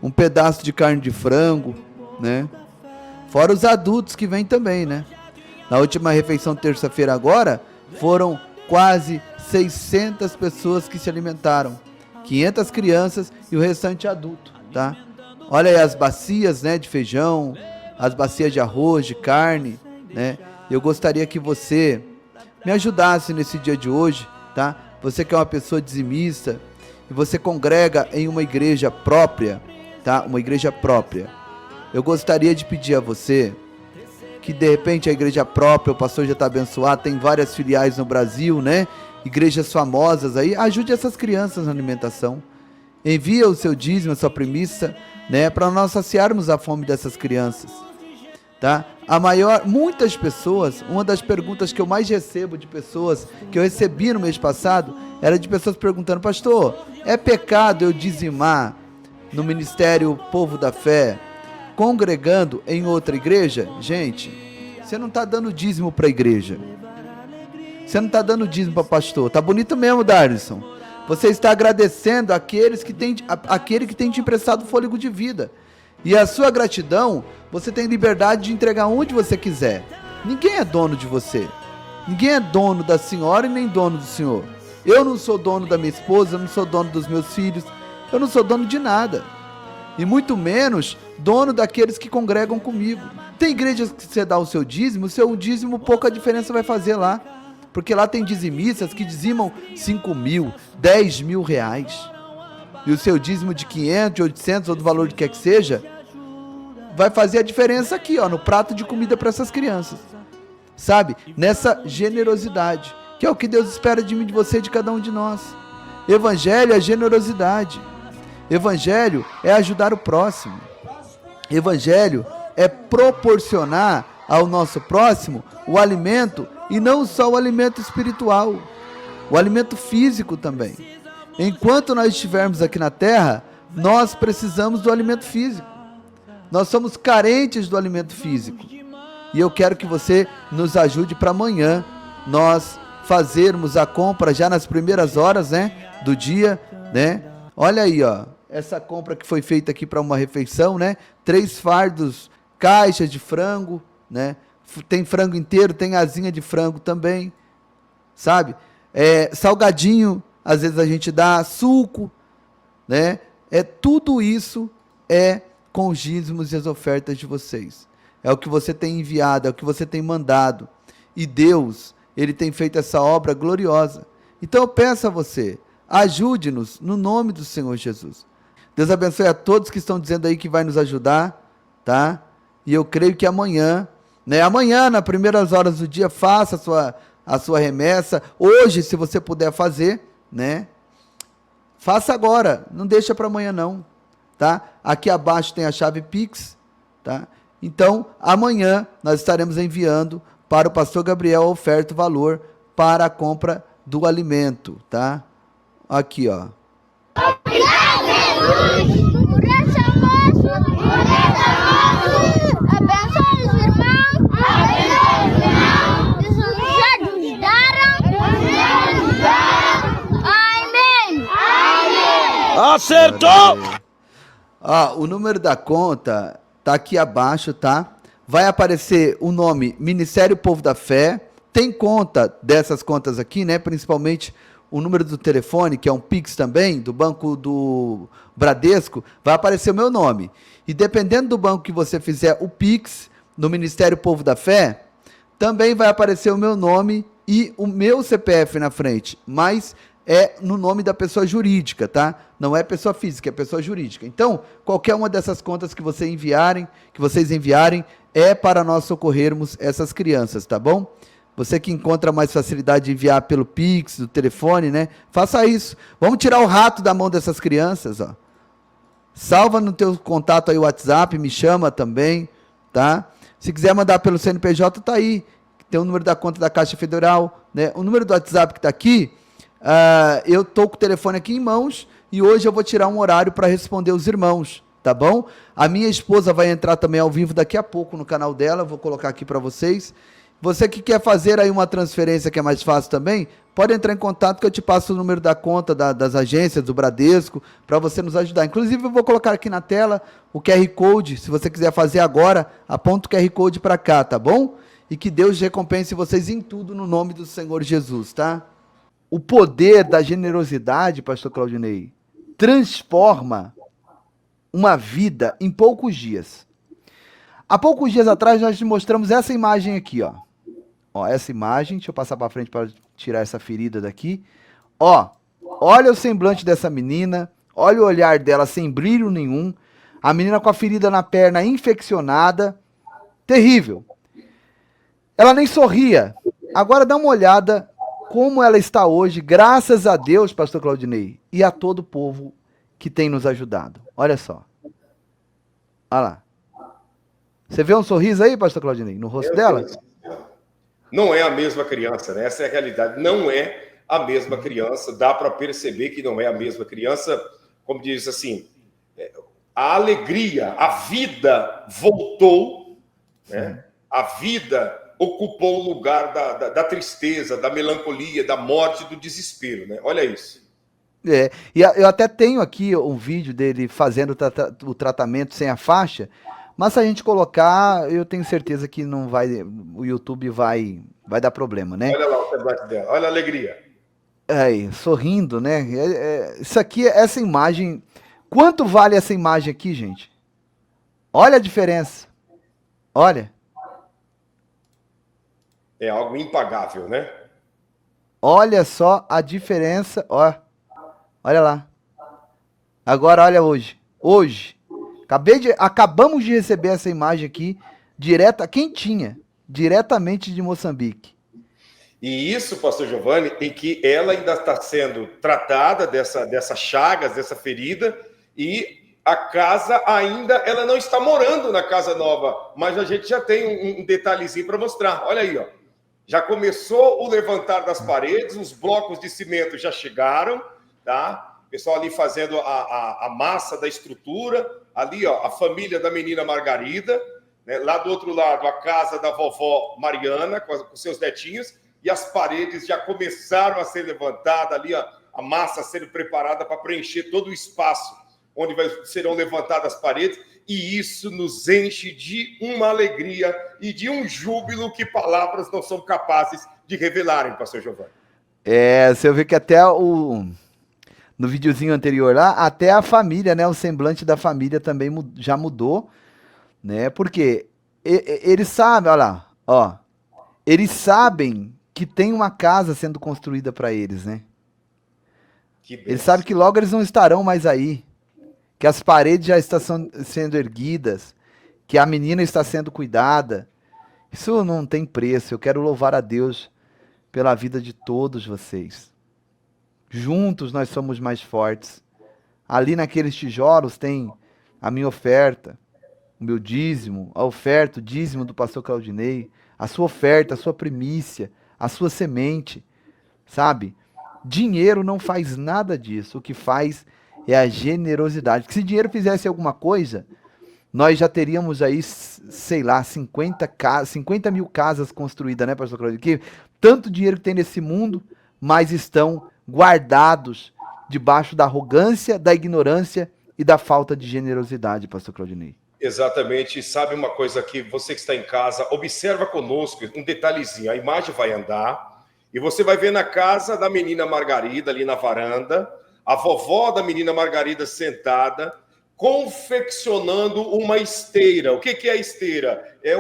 Um pedaço de carne de frango, né? Fora os adultos que vêm também, né? Na última refeição terça-feira agora, foram quase 600 pessoas que se alimentaram. 500 crianças e o restante adulto, tá? Olha aí as bacias, né, de feijão, as bacias de arroz, de carne, né? Eu gostaria que você me ajudasse nesse dia de hoje, tá? Você que é uma pessoa dizimista e você congrega em uma igreja própria, tá? Uma igreja própria. Eu gostaria de pedir a você que de repente a igreja própria, o pastor já está abençoado, tem várias filiais no Brasil, né? Igrejas famosas aí, ajude essas crianças na alimentação. Envia o seu dízimo, a sua premissa, né? Para nós saciarmos a fome dessas crianças, tá? Muitas pessoas, uma das perguntas que eu mais recebo de pessoas, que eu recebi no mês passado, era de pessoas perguntando: pastor, é pecado eu dizimar no Ministério Povo da Fé, congregando em outra igreja? Gente, você não está dando dízimo para a igreja. Você não está dando dízimo para pastor. Tá bonito mesmo, Darlison. Você está agradecendo aquele que tem te emprestado fôlego de vida. E a sua gratidão, você tem liberdade de entregar onde você quiser. Ninguém é dono de você. Ninguém é dono da senhora e nem dono do senhor. Eu não sou dono da minha esposa, eu não sou dono dos meus filhos, eu não sou dono de nada. E muito menos dono daqueles que congregam comigo. Tem igrejas que você dá o seu dízimo pouca diferença vai fazer lá. Porque lá tem dizimistas que dizimam 5 mil, 10 mil reais. E o seu dízimo de 500, de 800 ou do valor que quer que seja, vai fazer a diferença aqui, ó, no prato de comida para essas crianças. Sabe? Nessa generosidade, que é o que Deus espera de mim, de você, de cada um de nós. Evangelho é generosidade. Evangelho é ajudar o próximo. Evangelho é proporcionar ao nosso próximo o alimento, e não só o alimento espiritual, o alimento físico também. Enquanto nós estivermos aqui na terra, nós precisamos do alimento físico. Nós somos carentes do alimento físico. E eu quero que você nos ajude para amanhã nós fazermos a compra já nas primeiras horas, né, do dia, né? Olha aí, ó, essa compra que foi feita aqui para uma refeição, né? 3 fardos, caixas de frango, né? Tem frango inteiro, tem asinha de frango também, sabe? Salgadinho, às vezes a gente dá suco, né? Tudo isso é com os dízimos e as ofertas de vocês. É o que você tem enviado, é o que você tem mandado. E Deus, Ele tem feito essa obra gloriosa. Então eu peço a você, ajude-nos no nome do Senhor Jesus. Deus abençoe a todos que estão dizendo aí que vai nos ajudar, tá? E eu creio que amanhã, né? Amanhã, nas primeiras horas do dia, faça a sua remessa. Hoje, se você puder fazer, né? Faça agora, não deixa para amanhã não, tá? Aqui abaixo tem a chave Pix, tá? Então, amanhã nós estaremos enviando para o pastor Gabriel a oferta, o valor para a compra do alimento, tá? Aqui, ó. Abençoe os irmãos. Amém. Acertou! O número da conta tá aqui abaixo, tá? Vai aparecer o nome Ministério Povo da Fé. Tem conta dessas contas aqui, né? Principalmente o número do telefone, que é um Pix também, do Banco do Bradesco, vai aparecer o meu nome. E dependendo do banco que você fizer o Pix, no Ministério Povo da Fé, também vai aparecer o meu nome e o meu CPF na frente, mas é no nome da pessoa jurídica, tá? Não é pessoa física, é pessoa jurídica. Então, qualquer uma dessas contas que vocês enviarem, é para nós socorrermos essas crianças, tá bom? Você que encontra mais facilidade de enviar pelo Pix, do telefone, né? Faça isso. Vamos tirar o rato da mão dessas crianças, ó. Salva no teu contato aí o WhatsApp, me chama também, tá? Se quiser mandar pelo CNPJ, tá aí. Tem o número da conta da Caixa Federal, né? O número do WhatsApp que tá aqui, eu tô com o telefone aqui em mãos e hoje eu vou tirar um horário para responder os irmãos, tá bom? A minha esposa vai entrar também ao vivo daqui a pouco no canal dela, vou colocar aqui para vocês. Você que quer fazer aí uma transferência que é mais fácil também, pode entrar em contato que eu te passo o número da conta das agências, do Bradesco, para você nos ajudar. Inclusive eu vou colocar aqui na tela o QR Code, se você quiser fazer agora, aponta o QR Code para cá, tá bom? e que Deus recompense vocês em tudo no nome do Senhor Jesus, tá? O poder da generosidade, pastor Claudinei, transforma uma vida em poucos dias. Há poucos dias atrás nós te mostramos essa imagem aqui, ó. Ó, essa imagem, deixa eu passar para frente para tirar essa ferida daqui. Ó, olha o semblante dessa menina, olha o olhar dela sem brilho nenhum, a menina com a ferida na perna infeccionada, terrível. Ela nem sorria. Agora dá uma olhada como ela está hoje, graças a Deus, pastor Claudinei, e a todo o povo que tem nos ajudado. Olha só. Olha lá. Você vê um sorriso aí, pastor Claudinei, no rosto dela? Não é a mesma criança, né? Essa é a realidade. Não é a mesma criança. Dá para perceber que não é a mesma criança. Como diz assim, a alegria, a vida voltou, né? A vida ocupou o lugar da tristeza, da melancolia, da morte, do desespero, né? Olha isso. É, e eu até tenho aqui um vídeo dele fazendo o tratamento sem a faixa, mas se a gente colocar, eu tenho certeza que não vai, o YouTube vai dar problema, né? Olha lá o semblante dela, olha a alegria. Aí, sorrindo, né? Isso aqui, essa imagem, quanto vale essa imagem aqui, gente? Olha a diferença. Olha. É algo impagável, né? Olha só a diferença, ó. Olha lá. Agora olha hoje. Hoje. Acabamos de receber essa imagem aqui, quentinha, diretamente de Moçambique. E isso, pastor Giovanni, em que ela ainda está sendo tratada dessas chagas, dessa ferida, e a casa ainda, ela não está morando na casa nova, mas a gente já tem um detalhezinho para mostrar. Olha aí, ó. Já começou o levantar das paredes, os blocos de cimento já chegaram, tá? O pessoal ali fazendo a massa da estrutura, ali, ó, a família da menina Margarida, né? Lá do outro lado, a casa da vovó Mariana, com seus netinhos, e as paredes já começaram a ser levantadas ali, ó, a massa sendo preparada para preencher todo o espaço onde serão levantadas as paredes, e isso nos enche de uma alegria e de um júbilo que palavras não são capazes de revelarem, pastor Giovanni. Você vê que até no videozinho anterior lá, até a família, né, o semblante da família também já mudou, né, porque eles sabem, olha lá, ó, eles sabem que tem uma casa sendo construída para eles, né? Eles sabem que logo eles não estarão mais aí, que as paredes já estão sendo erguidas, que a menina está sendo cuidada. Isso não tem preço. Eu quero louvar a Deus pela vida de todos vocês. Juntos nós somos mais fortes. Ali naqueles tijolos tem a minha oferta, o meu dízimo, a oferta, o dízimo do pastor Claudinei, a sua oferta, a sua primícia, a sua semente, sabe? Dinheiro não faz nada disso. O que faz é a generosidade. Se dinheiro fizesse alguma coisa, nós já teríamos aí, sei lá, 50 mil casas construídas, né, pastor Claudio? Que tanto dinheiro que tem nesse mundo, mas estão guardados debaixo da arrogância, da ignorância e da falta de generosidade, pastor Claudinei. Exatamente. Sabe uma coisa aqui, você que está em casa, observa conosco um detalhezinho. A imagem vai andar e você vai ver na casa da menina Margarida, ali na varanda, a vovó da menina Margarida sentada, confeccionando uma esteira. O que é a esteira? É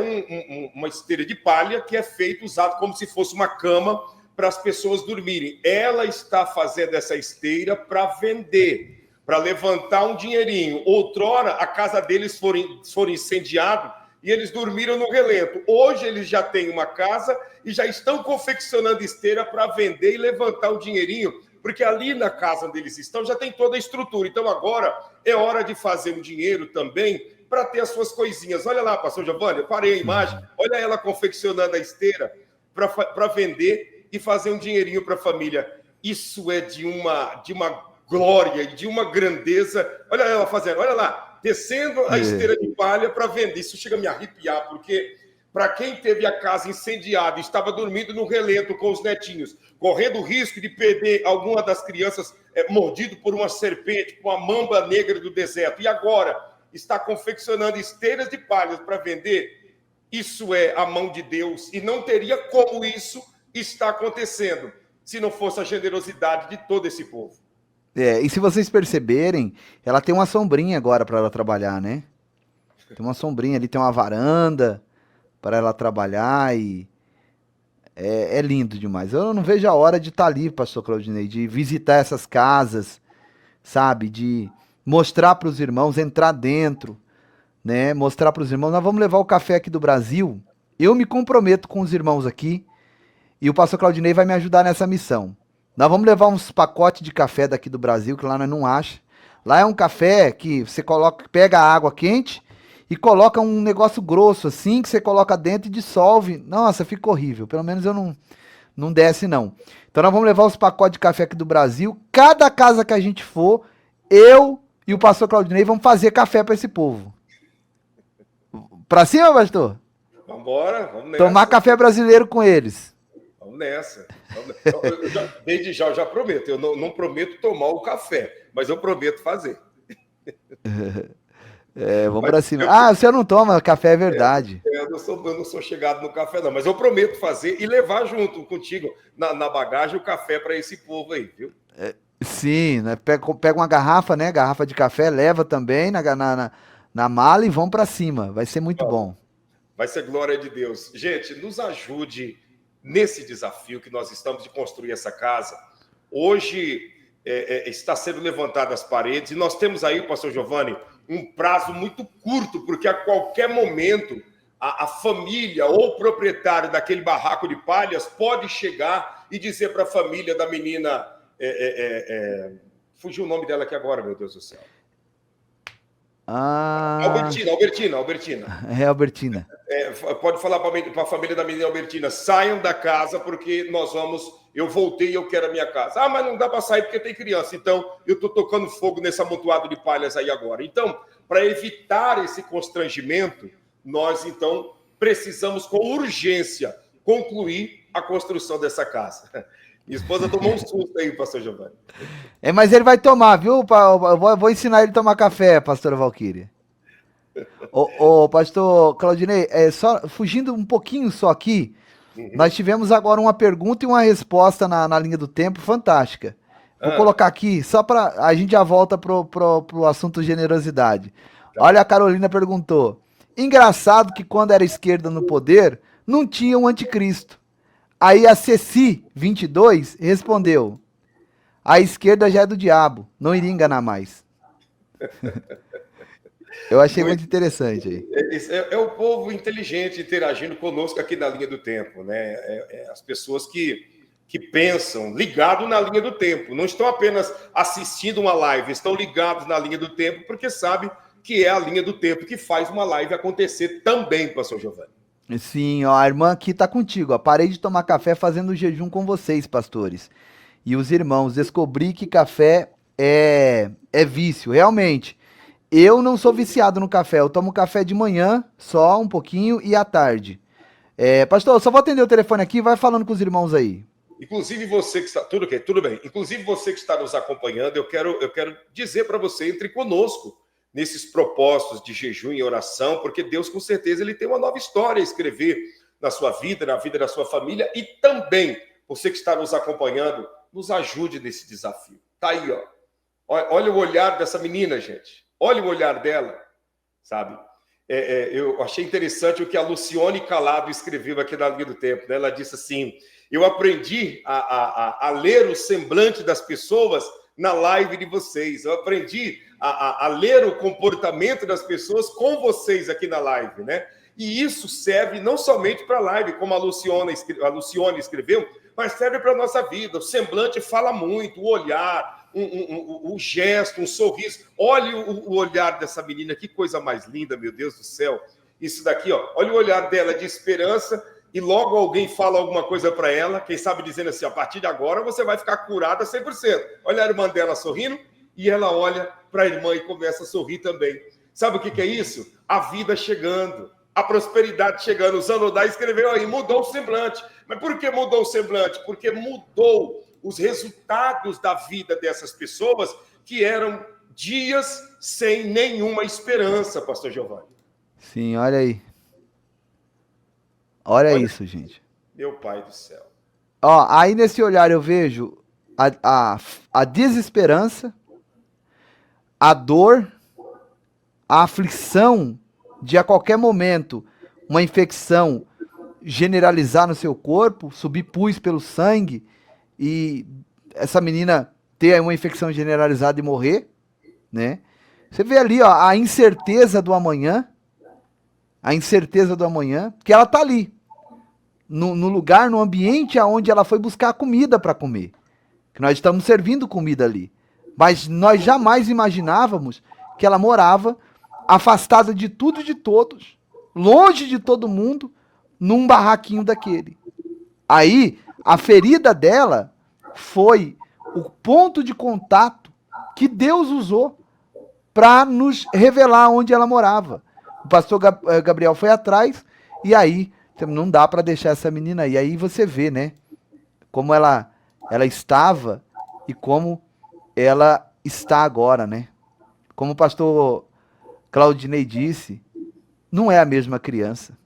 uma esteira de palha que é feita, usado como se fosse uma cama para as pessoas dormirem. Ela está fazendo essa esteira para vender, para levantar um dinheirinho. Outrora, a casa deles foram incendiados e eles dormiram no relento. Hoje eles já têm uma casa e já estão confeccionando esteira para vender e levantar um dinheirinho, porque ali na casa onde eles estão já tem toda a estrutura. Então agora é hora de fazer um dinheiro também para ter as suas coisinhas. Olha lá, pastor Giovanni, eu parei a imagem. Olha ela confeccionando a esteira para vender e fazer um dinheirinho para a família. Isso é de uma glória e de uma grandeza. Olha ela fazendo, olha lá, descendo a esteira de palha para vender. Isso chega a me arrepiar, porque para quem teve a casa incendiada e estava dormindo no relento com os netinhos, correndo o risco de perder alguma das crianças mordido por uma serpente, com a mamba negra do deserto, e agora está confeccionando esteiras de palhas para vender, isso é a mão de Deus e não teria como isso estar acontecendo se não fosse a generosidade de todo esse povo. E se vocês perceberem, ela tem uma sombrinha agora para ela trabalhar, né? Tem uma sombrinha ali, tem uma varanda para ela trabalhar e é lindo demais. Eu não vejo a hora de estar ali, pastor Claudinei, de visitar essas casas, sabe? De mostrar para os irmãos, entrar dentro, né? Mostrar para os irmãos, nós vamos levar o café aqui do Brasil. Eu me comprometo com os irmãos aqui e o pastor Claudinei vai me ajudar nessa missão. Nós vamos levar uns pacotes de café daqui do Brasil, que lá nós não acha. Lá é um café que você pega a água quente e coloca um negócio grosso assim, que você coloca dentro e dissolve. Nossa, fica horrível. Pelo menos eu não desce, não. Então nós vamos levar os pacotes de café aqui do Brasil. Cada casa que a gente for, eu e o pastor Claudinei vamos fazer café para esse povo. Pra cima, pastor? Vamos nessa. Tomar café brasileiro com eles. Vamos nessa. Desde já eu já prometo. Eu não prometo tomar o café, mas eu prometo fazer. Vamos pra cima. Você não toma café, é verdade. Eu não sou chegado no café, não, mas eu prometo fazer e levar junto contigo na bagagem o café para esse povo aí, viu? Sim, né? Pega uma garrafa, né? Garrafa de café, leva também na mala e vão pra cima. Vai ser muito bom. Vai ser glória de Deus. Gente, nos ajude nesse desafio que nós estamos de construir essa casa. Hoje está sendo levantadas as paredes e nós temos aí, pastor Giovanni, um prazo muito curto, porque a qualquer momento a família ou o proprietário daquele barraco de palhas pode chegar e dizer para a família da menina... fugiu o nome dela aqui agora, meu Deus do céu. Albertina. Albertina. Pode falar para a família da menina Albertina, saiam da casa porque eu voltei e eu quero a minha casa. Mas não dá para sair porque tem criança, então eu estou tocando fogo nesse amontoado de palhas aí agora. Então, para evitar esse constrangimento, nós então precisamos com urgência concluir a construção dessa casa. Minha esposa tomou um susto aí, pastor Giovanni. Mas ele vai tomar, viu? Eu vou ensinar ele a tomar café, pastora Valquíria. Pastor Claudinei, só fugindo um pouquinho só aqui, nós tivemos agora uma pergunta e uma resposta na linha do tempo fantástica. Vou colocar aqui, só para a gente já volta pro assunto generosidade. Olha, a Carolina perguntou, engraçado que quando era esquerda no poder, não tinha um anticristo. Aí a Ceci, 22, respondeu, a esquerda já é do diabo, não iria enganar mais. Eu achei muito interessante aí. É o povo inteligente interagindo conosco aqui na linha do tempo, né? As pessoas que pensam, ligado na linha do tempo, não estão apenas assistindo uma live, estão ligados na linha do tempo, porque sabem que é a linha do tempo que faz uma live acontecer também, pastor Giovanni. Sim, a irmã aqui tá contigo, parei de tomar café fazendo jejum com vocês, pastores. E os irmãos, descobri que café é vício, realmente. Eu não sou viciado no café, eu tomo café de manhã, só um pouquinho, e à tarde. Pastor, eu só vou atender o telefone aqui, vai falando com os irmãos aí. Inclusive você que está... Tudo bem. Inclusive você que está nos acompanhando, eu quero dizer para você, entre conosco nesses propósitos de jejum e oração, porque Deus, com certeza, ele tem uma nova história a escrever na sua vida, na vida da sua família, e também, você que está nos acompanhando, nos ajude nesse desafio. Tá aí, ó. Olha o olhar dessa menina, gente. Olha o olhar dela, sabe? Eu achei interessante o que a Lucione Calado escreveu aqui na linha do tempo, né? Ela disse assim, eu aprendi a ler o semblante das pessoas na live de vocês. Eu aprendi a ler o comportamento das pessoas com vocês aqui na live, né? E isso serve não somente para a live, como a Lucione escreveu, mas serve para a nossa vida. O semblante fala muito, o olhar, o gesto, um sorriso. Olhe o olhar dessa menina, que coisa mais linda, meu Deus do céu. Isso daqui, ó, olha o olhar dela de esperança, e logo alguém fala alguma coisa para ela, quem sabe dizendo assim, a partir de agora você vai ficar curada 100%. Olha a irmã dela sorrindo, e ela olha para a irmã e começa a sorrir também. Sabe o que é isso? A vida chegando, a prosperidade chegando. O Zanodá escreveu aí, mudou o semblante. Mas por que mudou o semblante? Porque mudou os resultados da vida dessas pessoas que eram dias sem nenhuma esperança, pastor Giovanni. Sim, olha aí. Olha isso, gente. Meu pai do céu. Ó, aí nesse olhar eu vejo a desesperança, a dor, a aflição de a qualquer momento uma infecção generalizar no seu corpo, subir pus pelo sangue e essa menina ter uma infecção generalizada e morrer, né? Você vê ali, ó, a incerteza do amanhã, que ela tá ali, no lugar, no ambiente onde ela foi buscar comida para comer. Que nós estamos servindo comida ali. Mas nós jamais imaginávamos que ela morava afastada de tudo e de todos, longe de todo mundo, num barraquinho daquele. Aí, a ferida dela foi o ponto de contato que Deus usou para nos revelar onde ela morava. O pastor Gabriel foi atrás e aí não dá para deixar essa menina aí. Aí você vê, né, como ela estava e como ela está agora, né? Como o pastor Claudinei disse, não é a mesma criança.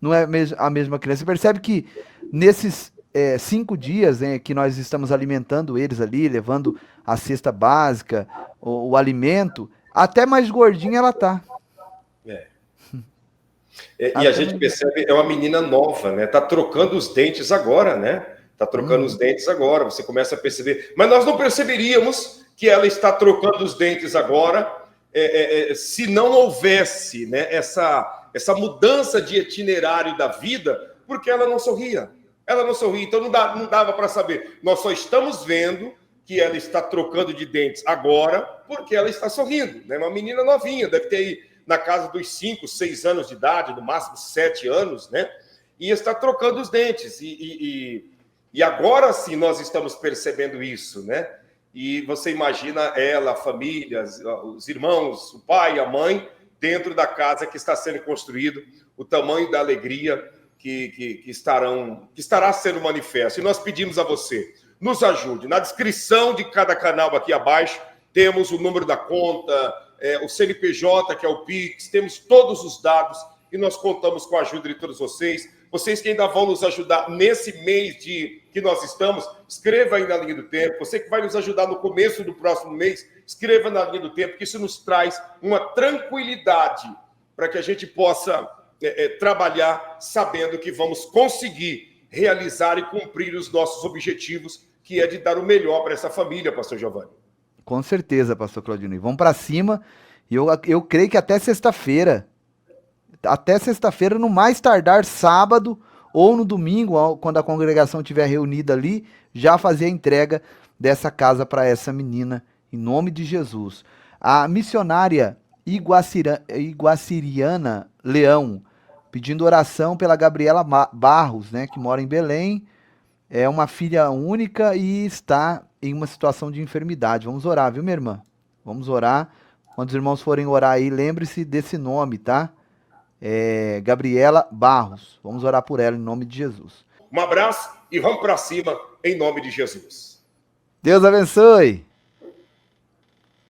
Não é a mesma criança. Você percebe que nesses 5 dias, né, que nós estamos alimentando eles ali, levando a cesta básica, o alimento, até mais gordinha ela tá. E a gente percebe, é uma menina nova, né? Tá trocando os dentes agora, né? Tá trocando os dentes agora, você começa a perceber. Mas nós não perceberíamos que ela está trocando os dentes agora se não houvesse, né, essa mudança de itinerário da vida, porque ela não sorria. Ela não sorria, então não dava para saber. Nós só estamos vendo que ela está trocando de dentes agora porque ela está sorrindo. Né? Uma menina novinha, deve ter aí na casa dos 5, 6 anos de idade, no máximo 7 anos, né? E está trocando os dentes. E agora sim nós estamos percebendo isso, né? E você imagina ela, a família, os irmãos, o pai, a mãe, dentro da casa que está sendo construído, o tamanho da alegria que estará sendo manifesto. E nós pedimos a você, nos ajude. Na descrição de cada canal aqui abaixo, temos o número da conta, o CNPJ, que é o Pix, temos todos os dados e nós contamos com a ajuda de todos vocês. Vocês que ainda vão nos ajudar nesse mês que nós estamos, escreva aí na linha do tempo. Você que vai nos ajudar no começo do próximo mês, escreva na linha do tempo, que isso nos traz uma tranquilidade para que a gente possa trabalhar sabendo que vamos conseguir realizar e cumprir os nossos objetivos, que é de dar o melhor para essa família, pastor Giovanni. Com certeza, pastor Claudinei. Vamos para cima. E eu creio que até sexta-feira, no mais tardar sábado ou no domingo, quando a congregação estiver reunida ali, já fazer a entrega dessa casa para essa menina, em nome de Jesus. A missionária Iguaciriana Leão, pedindo oração pela Gabriela Barros, né, que mora em Belém, é uma filha única e está em uma situação de enfermidade. Vamos orar, viu, minha irmã? Vamos orar. Quando os irmãos forem orar aí, lembre-se desse nome, tá? Gabriela Barros. Vamos orar por ela em nome de Jesus. Um abraço e vamos para cima em nome de Jesus. Deus abençoe.